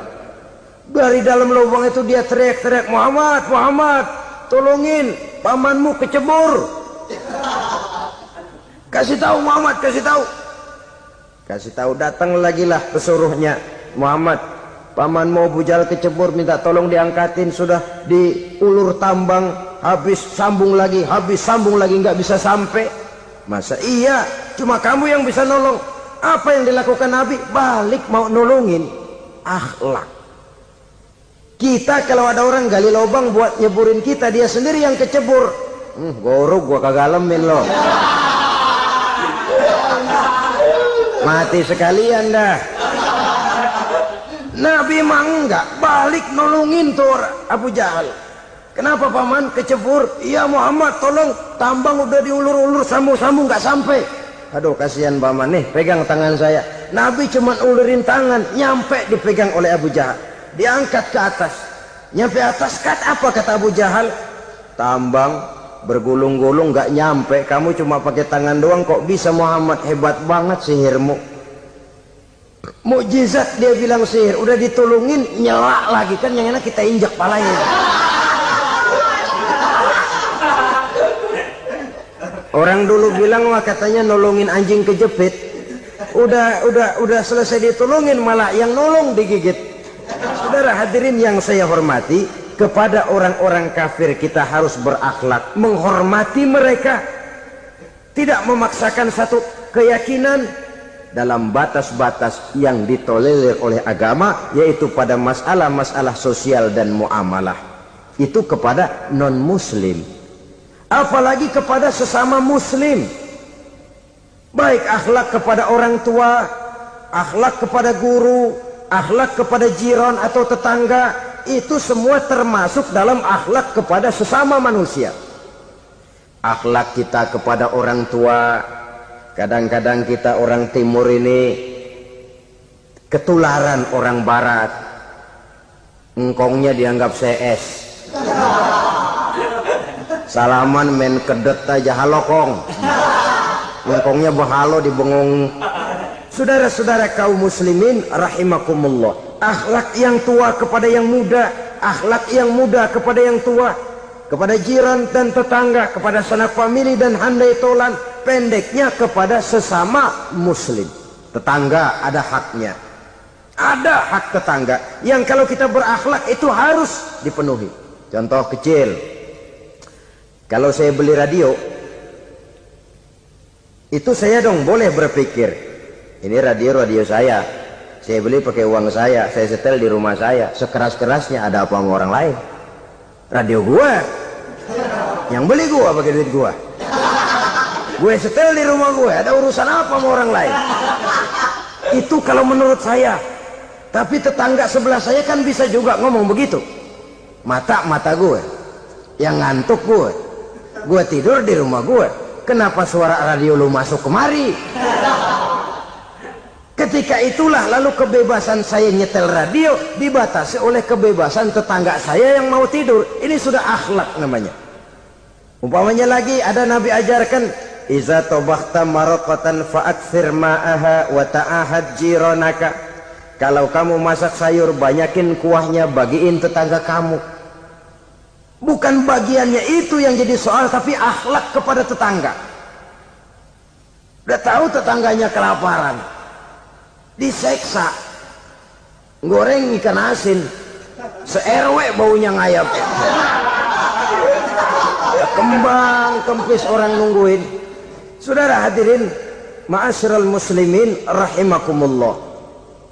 Dari dalam lubang itu dia teriak-teriak, Muhammad, tolongin, pamanmu kecebur. Kasih tahu Muhammad, kasih tahu. Kasih tahu, datang lagi lah pesuruhnya. Muhammad, pamanmu Abu Jahal kecebur, minta tolong diangkatin. Sudah diulur tambang, habis sambung lagi, nggak bisa sampai. Masa iya, cuma kamu yang bisa nolong. Apa yang dilakukan Nabi? Balik mau nolongin. Akhlak. Kita kalau ada orang gali lubang buat nyeburin kita, dia sendiri yang kecebur. Gorok gua kagak lemin loh. Mati sekalian dah. Nabi mah enggak, balik nolongin tuh Abu Jahal. Kenapa paman kecebur? Iya Muhammad, tolong, tambang udah diulur-ulur, sambung-sambung nggak sampai. Aduh kasihan paman, nih pegang tangan saya. Nabi cuma ulurin tangan, nyampe dipegang oleh Abu Jahal, diangkat ke atas. Nyampe atas, apa kata Abu Jahal? Tambang bergulung-gulung nggak nyampe, kamu cuma pakai tangan doang kok bisa Muhammad, hebat banget sihirmu. Mukjizat dia bilang sihir, udah ditolongin nyelak lagi, kan yang enak kita injak palanya. Orang dulu bilang wah katanya nolongin anjing kejepit, udah selesai ditolongin malah yang nolong digigit. Saudara hadirin yang saya hormati, kepada orang-orang kafir kita harus berakhlak, menghormati mereka, tidak memaksakan satu keyakinan dalam batas-batas yang ditolerir oleh agama, yaitu pada masalah-masalah sosial dan muamalah. Itu kepada non-muslim, apalagi kepada sesama muslim. Baik akhlak kepada orang tua, akhlak kepada guru, akhlak kepada jiran atau tetangga, itu semua termasuk dalam akhlak kepada sesama manusia. Akhlak kita kepada orang tua, kadang-kadang kita orang timur ini ketularan orang barat. Engkongnya dianggap CS, salaman main kedet aja halokong, engkongnya bahalo dibengong. Saudara-saudara kaum muslimin rahimakumullah, akhlak yang tua kepada yang muda, akhlak yang muda kepada yang tua, kepada jiran dan tetangga, kepada sanak famili dan handai tolan, pendeknya kepada sesama muslim. Tetangga ada haknya, ada hak tetangga yang kalau kita berakhlak itu harus dipenuhi. Contoh kecil, kalau saya beli radio, itu saya dong boleh berpikir, ini radio saya beli pakai uang saya setel di rumah saya, sekeras-kerasnya ada apa sama orang lain? Radio gua, yang beli gua pakai duit gua, gue setel di rumah gue, ada urusan apa sama orang lain? Itu kalau menurut saya. Tapi tetangga sebelah saya kan bisa juga ngomong begitu. Mata gue, yang ngantuk gue tidur di rumah gue, kenapa suara radio lu masuk kemari? Ketika itulah lalu kebebasan saya nyetel radio dibatasi oleh kebebasan tetangga saya yang mau tidur. Ini sudah akhlak namanya. Umpamanya lagi ada Nabi ajarkan, iza tobakhta maraqatan fa'akthir ma'aha wa ta'ahad jiranaka. Kalau kamu masak sayur, banyakin kuahnya, bagiin tetangga kamu. Bukan bagiannya itu yang jadi soal, tapi akhlak kepada tetangga. Udah tahu tetangganya kelaparan, diseksa, goreng ikan asin, se-RW baunya ngayap, kembang kempis orang nungguin. Saudara hadirin ma'asyiral muslimin rahimakumullah.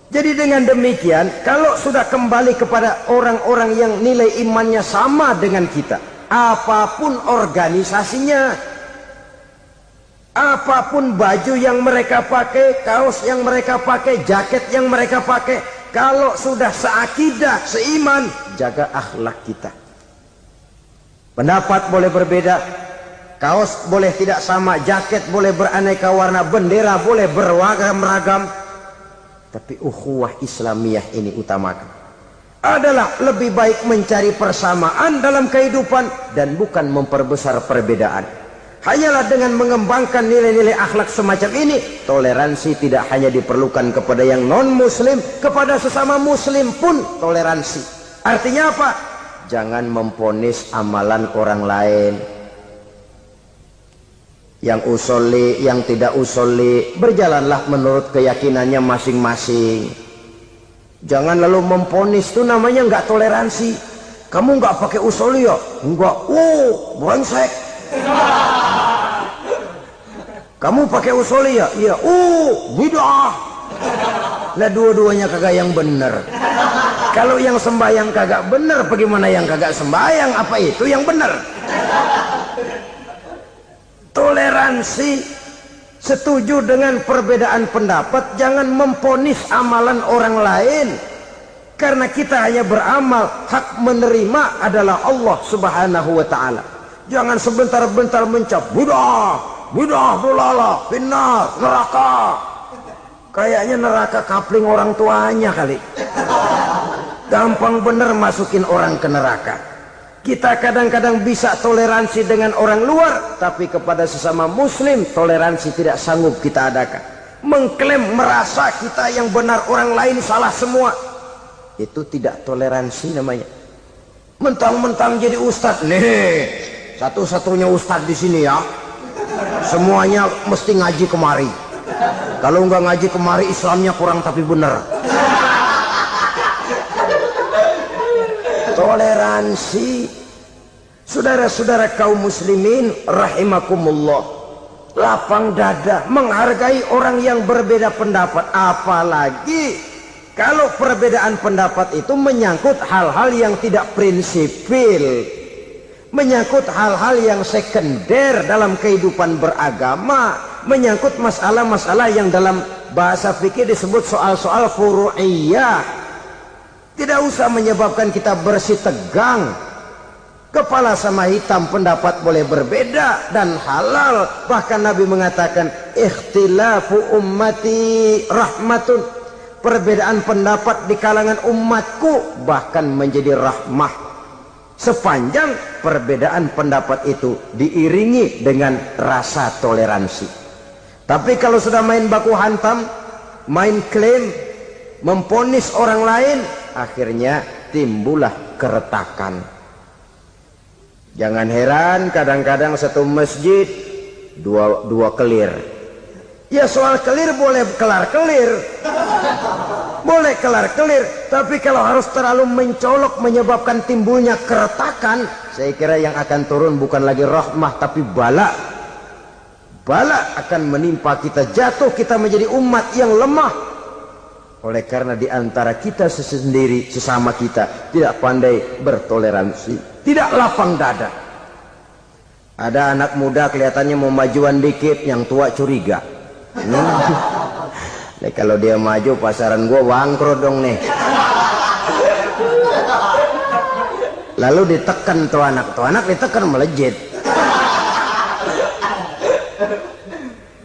Jadi dengan demikian, kalau sudah kembali kepada orang-orang yang nilai imannya sama dengan kita, apapun organisasinya, apapun baju yang mereka pakai, kaos yang mereka pakai, jaket yang mereka pakai, kalau sudah seakidah, seiman, jaga akhlak kita. Pendapat boleh berbeda, kaos boleh tidak sama, jaket boleh beraneka warna, bendera boleh beragam-ragam, tapi ukhuwah Islamiyah ini utamakan. Adalah lebih baik mencari persamaan dalam kehidupan dan bukan memperbesar perbedaan. Hanyalah dengan mengembangkan nilai-nilai akhlak semacam ini, toleransi tidak hanya diperlukan kepada yang non-muslim, kepada sesama muslim pun toleransi. Artinya apa? Jangan memponis amalan orang lain. yang usolli, yang tidak usolli, berjalanlah menurut keyakinannya masing-masing. Jangan lalu memponis, itu namanya nggak toleransi. Kamu nggak pakai usolli ya? Enggak. Brengsek. Kamu pakai usolli ya? Iya. Bid'ah. Lah dua-duanya kagak yang bener. Kalau yang sembahyang kagak bener, bagaimana yang kagak sembahyang? Apa itu yang bener? Toleransi, setuju dengan perbedaan pendapat, jangan memponis amalan orang lain. Karena kita hanya beramal, hak menerima adalah Allah Subhanahu wa ta'ala. Jangan sebentar-bentar mencap bid'ah, dolalah, finnar, neraka. Kayaknya neraka kapling orang tuanya kali. Gampang bener masukin orang ke neraka. Kita kadang-kadang bisa toleransi dengan orang luar, tapi kepada sesama muslim toleransi tidak sanggup kita adakan. Mengklaim merasa kita yang benar, orang lain salah semua, itu tidak toleransi namanya. Mentang-mentang jadi ustadz, nih satu-satunya ustadz di sini ya, semuanya mesti ngaji kemari. Kalau nggak ngaji kemari Islamnya kurang tapi benar. Toleransi. Saudara-saudara kaum muslimin rahimakumullah, lapang dada menghargai orang yang berbeda pendapat, apalagi kalau perbedaan pendapat itu menyangkut hal-hal yang tidak prinsipil, menyangkut hal-hal yang sekunder dalam kehidupan beragama, menyangkut masalah-masalah yang dalam bahasa fikih disebut soal-soal furu'iyah. Tidak usah menyebabkan kita bersih tegang. Kepala sama hitam pendapat boleh berbeda dan halal. Bahkan Nabi mengatakan ikhtilafu ummati rahmatun. Perbedaan pendapat di kalangan umatku bahkan menjadi rahmah, sepanjang perbedaan pendapat itu diiringi dengan rasa toleransi. Tapi kalau sudah main baku hantam, main klaim, memponis orang lain, akhirnya timbullah keretakan. Jangan heran kadang-kadang satu masjid dua kelir. Ya soal kelir boleh kelar-kelir, boleh kelar-kelir, tapi kalau harus terlalu mencolok menyebabkan timbulnya keretakan, saya kira yang akan turun bukan lagi rahmah tapi bala. Bala akan menimpa kita, jatuh kita menjadi umat yang lemah. Oleh karena di antara kita sendiri, sesama kita tidak pandai bertoleransi, tidak lapang dada. Ada anak muda kelihatannya mau majuan dikit, yang tua curiga. Nih kalau dia maju pasaran gua bangkrut dong nih. Lalu ditekan tuh anak ditekan melejit.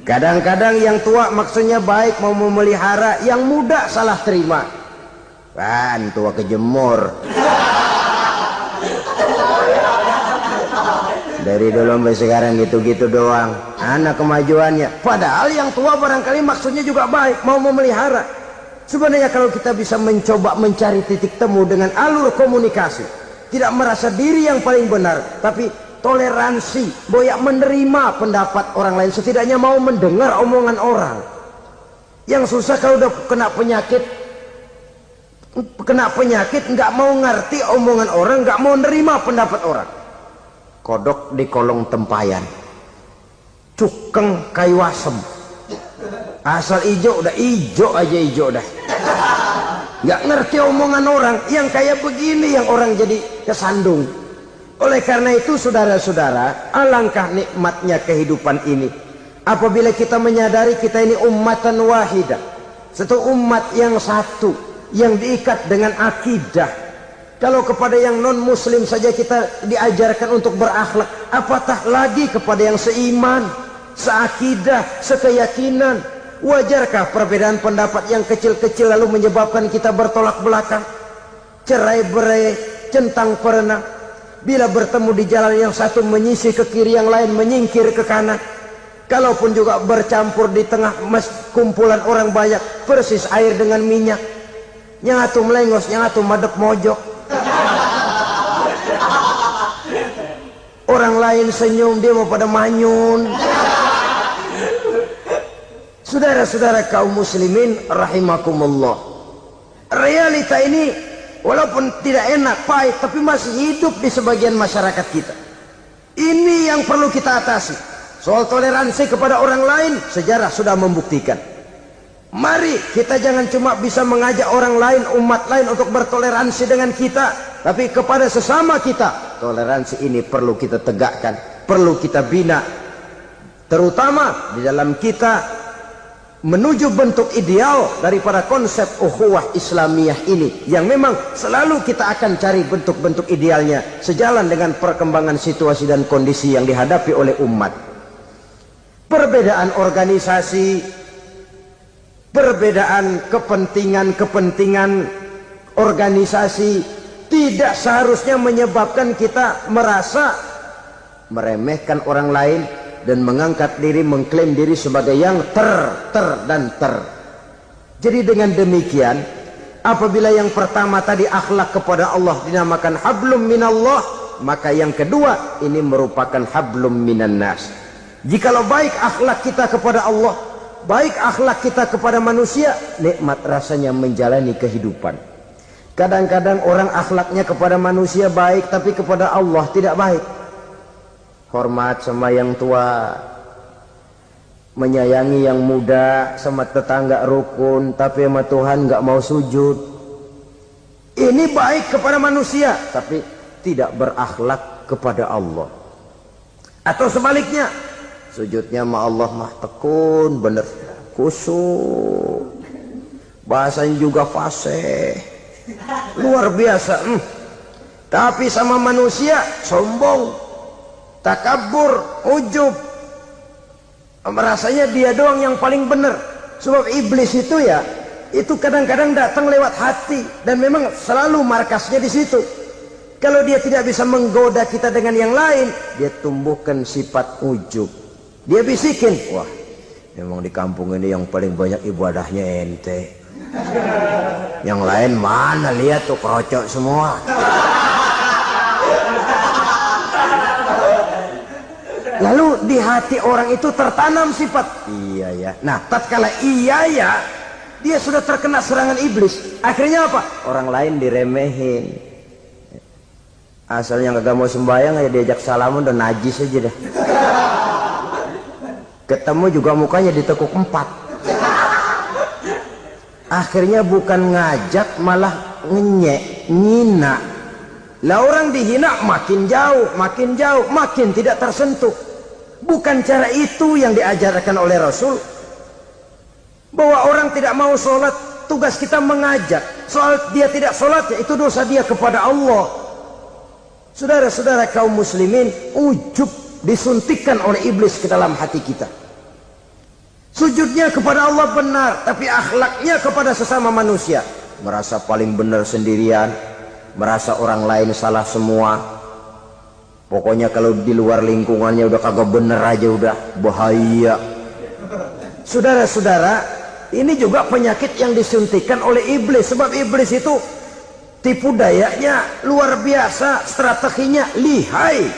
Kadang-kadang yang tua maksudnya baik, mau memelihara, yang muda salah terima. Kan tua kejemur. Dari dulu sampai sekarang gitu-gitu doang. Anak kemajuannya. Padahal yang tua barangkali maksudnya juga baik, mau memelihara. Sebenarnya kalau kita bisa mencoba mencari titik temu dengan alur komunikasi, tidak merasa diri yang paling benar, tapi toleransi, boyak menerima pendapat orang lain, setidaknya mau mendengar omongan orang. Yang susah kalau udah kena penyakit, nggak mau ngerti omongan orang, nggak mau nerima pendapat orang. Kodok di kolong tempayan, cukeng kayu asem, asal ijo udah ijo aja ijo dah. Nggak ngerti omongan orang, yang kayak begini yang orang jadi kesandung. Oleh karena itu saudara-saudara, alangkah nikmatnya kehidupan ini apabila kita menyadari kita ini ummatan wahidah, satu umat yang satu, yang diikat dengan akidah. Kalau kepada yang non muslim saja kita diajarkan untuk berakhlak, apatah lagi kepada yang seiman, seakidah, sekeyakinan. Wajarkah perbedaan pendapat yang kecil-kecil lalu menyebabkan kita bertolak belakang, cerai-berai, centang perenang? Bila bertemu di jalan yang satu menyisih ke kiri, yang lain menyingkir ke kanan. Kalaupun juga bercampur di tengah kumpulan orang banyak, persis air dengan minyak. Yang atu melengos, yang atu madep mojok. Orang lain senyum, dia mau pada manyun. Saudara-saudara kaum muslimin rahimakumullah, realita ini walaupun tidak enak, pahit, tapi masih hidup di sebagian masyarakat kita. Ini yang perlu kita atasi. Soal toleransi kepada orang lain, sejarah sudah membuktikan. Mari kita jangan cuma bisa mengajak orang lain, umat lain untuk bertoleransi dengan kita, tapi kepada sesama kita. Toleransi ini perlu kita tegakkan, perlu kita bina, terutama di dalam kita menuju bentuk ideal daripada konsep ukhuwah Islamiyah ini, yang memang selalu kita akan cari bentuk-bentuk idealnya sejalan dengan perkembangan situasi dan kondisi yang dihadapi oleh umat. Perbedaan organisasi, perbedaan kepentingan organisasi tidak seharusnya menyebabkan kita merasa meremehkan orang lain dan mengangkat diri, mengklaim diri sebagai yang ter. Jadi dengan demikian, apabila yang pertama tadi akhlak kepada Allah dinamakan hablum minallah, maka yang kedua ini merupakan hablum minan nas. Jikalau baik akhlak kita kepada Allah, baik akhlak kita kepada manusia, nikmat rasanya menjalani kehidupan. Kadang-kadang orang akhlaknya kepada manusia baik, tapi kepada Allah tidak baik. Hormat sama yang tua, menyayangi yang muda, sama tetangga rukun, tapi sama Tuhan nggak mau sujud. Ini baik kepada manusia, tapi tidak berakhlak kepada Allah. Atau sebaliknya, sujudnya sama Allah mah tekun, bener, khusyuk, bahasanya juga fasih, luar biasa. Tapi sama manusia sombong, takabur, ujub, merasanya dia doang yang paling benar. Sebab iblis itu ya, itu kadang-kadang datang lewat hati, dan memang selalu markasnya di situ. Kalau dia tidak bisa menggoda kita dengan yang lain, dia tumbuhkan sifat ujub. Dia bisikin, wah memang di kampung ini yang paling banyak ibadahnya ente, yang lain mana, lihat tuh kerocok semua. Lalu di hati orang itu tertanam sifat iya ya. Nah, tatkala iya ya, dia sudah terkena serangan iblis. Akhirnya apa? Orang lain diremehin. Asalnya nggak mau sembahyang aja diajak salaman udah najis aja dah. Ketemu juga mukanya ditekuk 4. Akhirnya bukan ngajak malah ngenyek, nyina. Lah orang dihina makin jauh, makin tidak tersentuh. Bukan cara itu yang diajarkan oleh Rasul. Bahwa orang tidak mau sholat, tugas kita mengajak. Soal dia tidak sholat, ya itu dosa dia kepada Allah. Saudara-saudara kaum muslimin, ujub disuntikkan oleh iblis ke dalam hati kita. Sujudnya kepada Allah benar, tapi akhlaknya kepada sesama manusia merasa paling benar sendirian, merasa orang lain salah semua. Pokoknya kalau di luar lingkungannya udah kagak bener aja udah bahaya. Saudara-saudara, ini juga penyakit yang disuntikkan oleh iblis. Sebab iblis itu tipu dayanya luar biasa, strateginya lihai.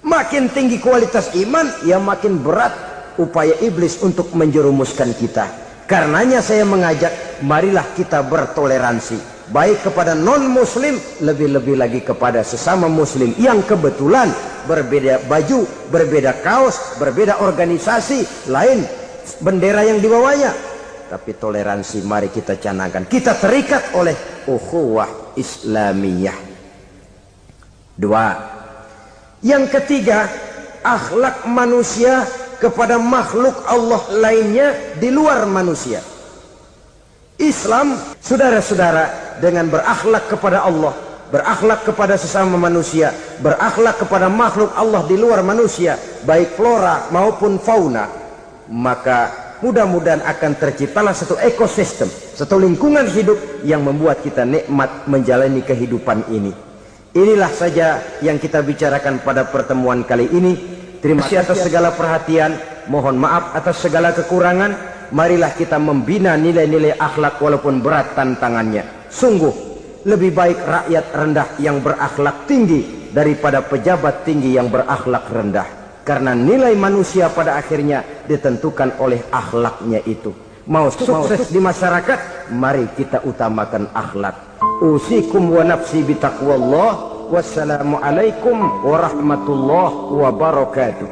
Makin tinggi kualitas iman, ya makin berat upaya iblis untuk menjerumuskan kita. Karenanya saya mengajak, marilah kita bertoleransi, baik kepada non-muslim, lebih-lebih lagi kepada sesama muslim yang kebetulan berbeda baju, berbeda kaos, berbeda organisasi, lain bendera yang dibawanya. Tapi toleransi mari kita canangkan. Kita terikat oleh ukhuwah Islamiyah. 2. Yang ketiga, akhlak manusia kepada makhluk Allah lainnya di luar manusia. Islam, saudara-saudara, dengan berakhlak kepada Allah, berakhlak kepada sesama manusia, berakhlak kepada makhluk Allah di luar manusia, baik flora maupun fauna, maka mudah-mudahan akan terciptalah satu ekosistem, satu lingkungan hidup yang membuat kita nikmat menjalani kehidupan ini. Inilah saja yang kita bicarakan pada pertemuan kali ini. Terima kasih atas segala perhatian, mohon maaf atas segala kekurangan. Marilah kita membina nilai-nilai akhlak walaupun berat tantangannya. Sungguh lebih baik rakyat rendah yang berakhlak tinggi daripada pejabat tinggi yang berakhlak rendah. karena nilai manusia pada akhirnya ditentukan oleh akhlaknya itu. Mau sukses di masyarakat, mari kita utamakan akhlak. Usikum wa nafsi bitaqwallah. Wassalamualaikum warahmatullahi wabarakatuh.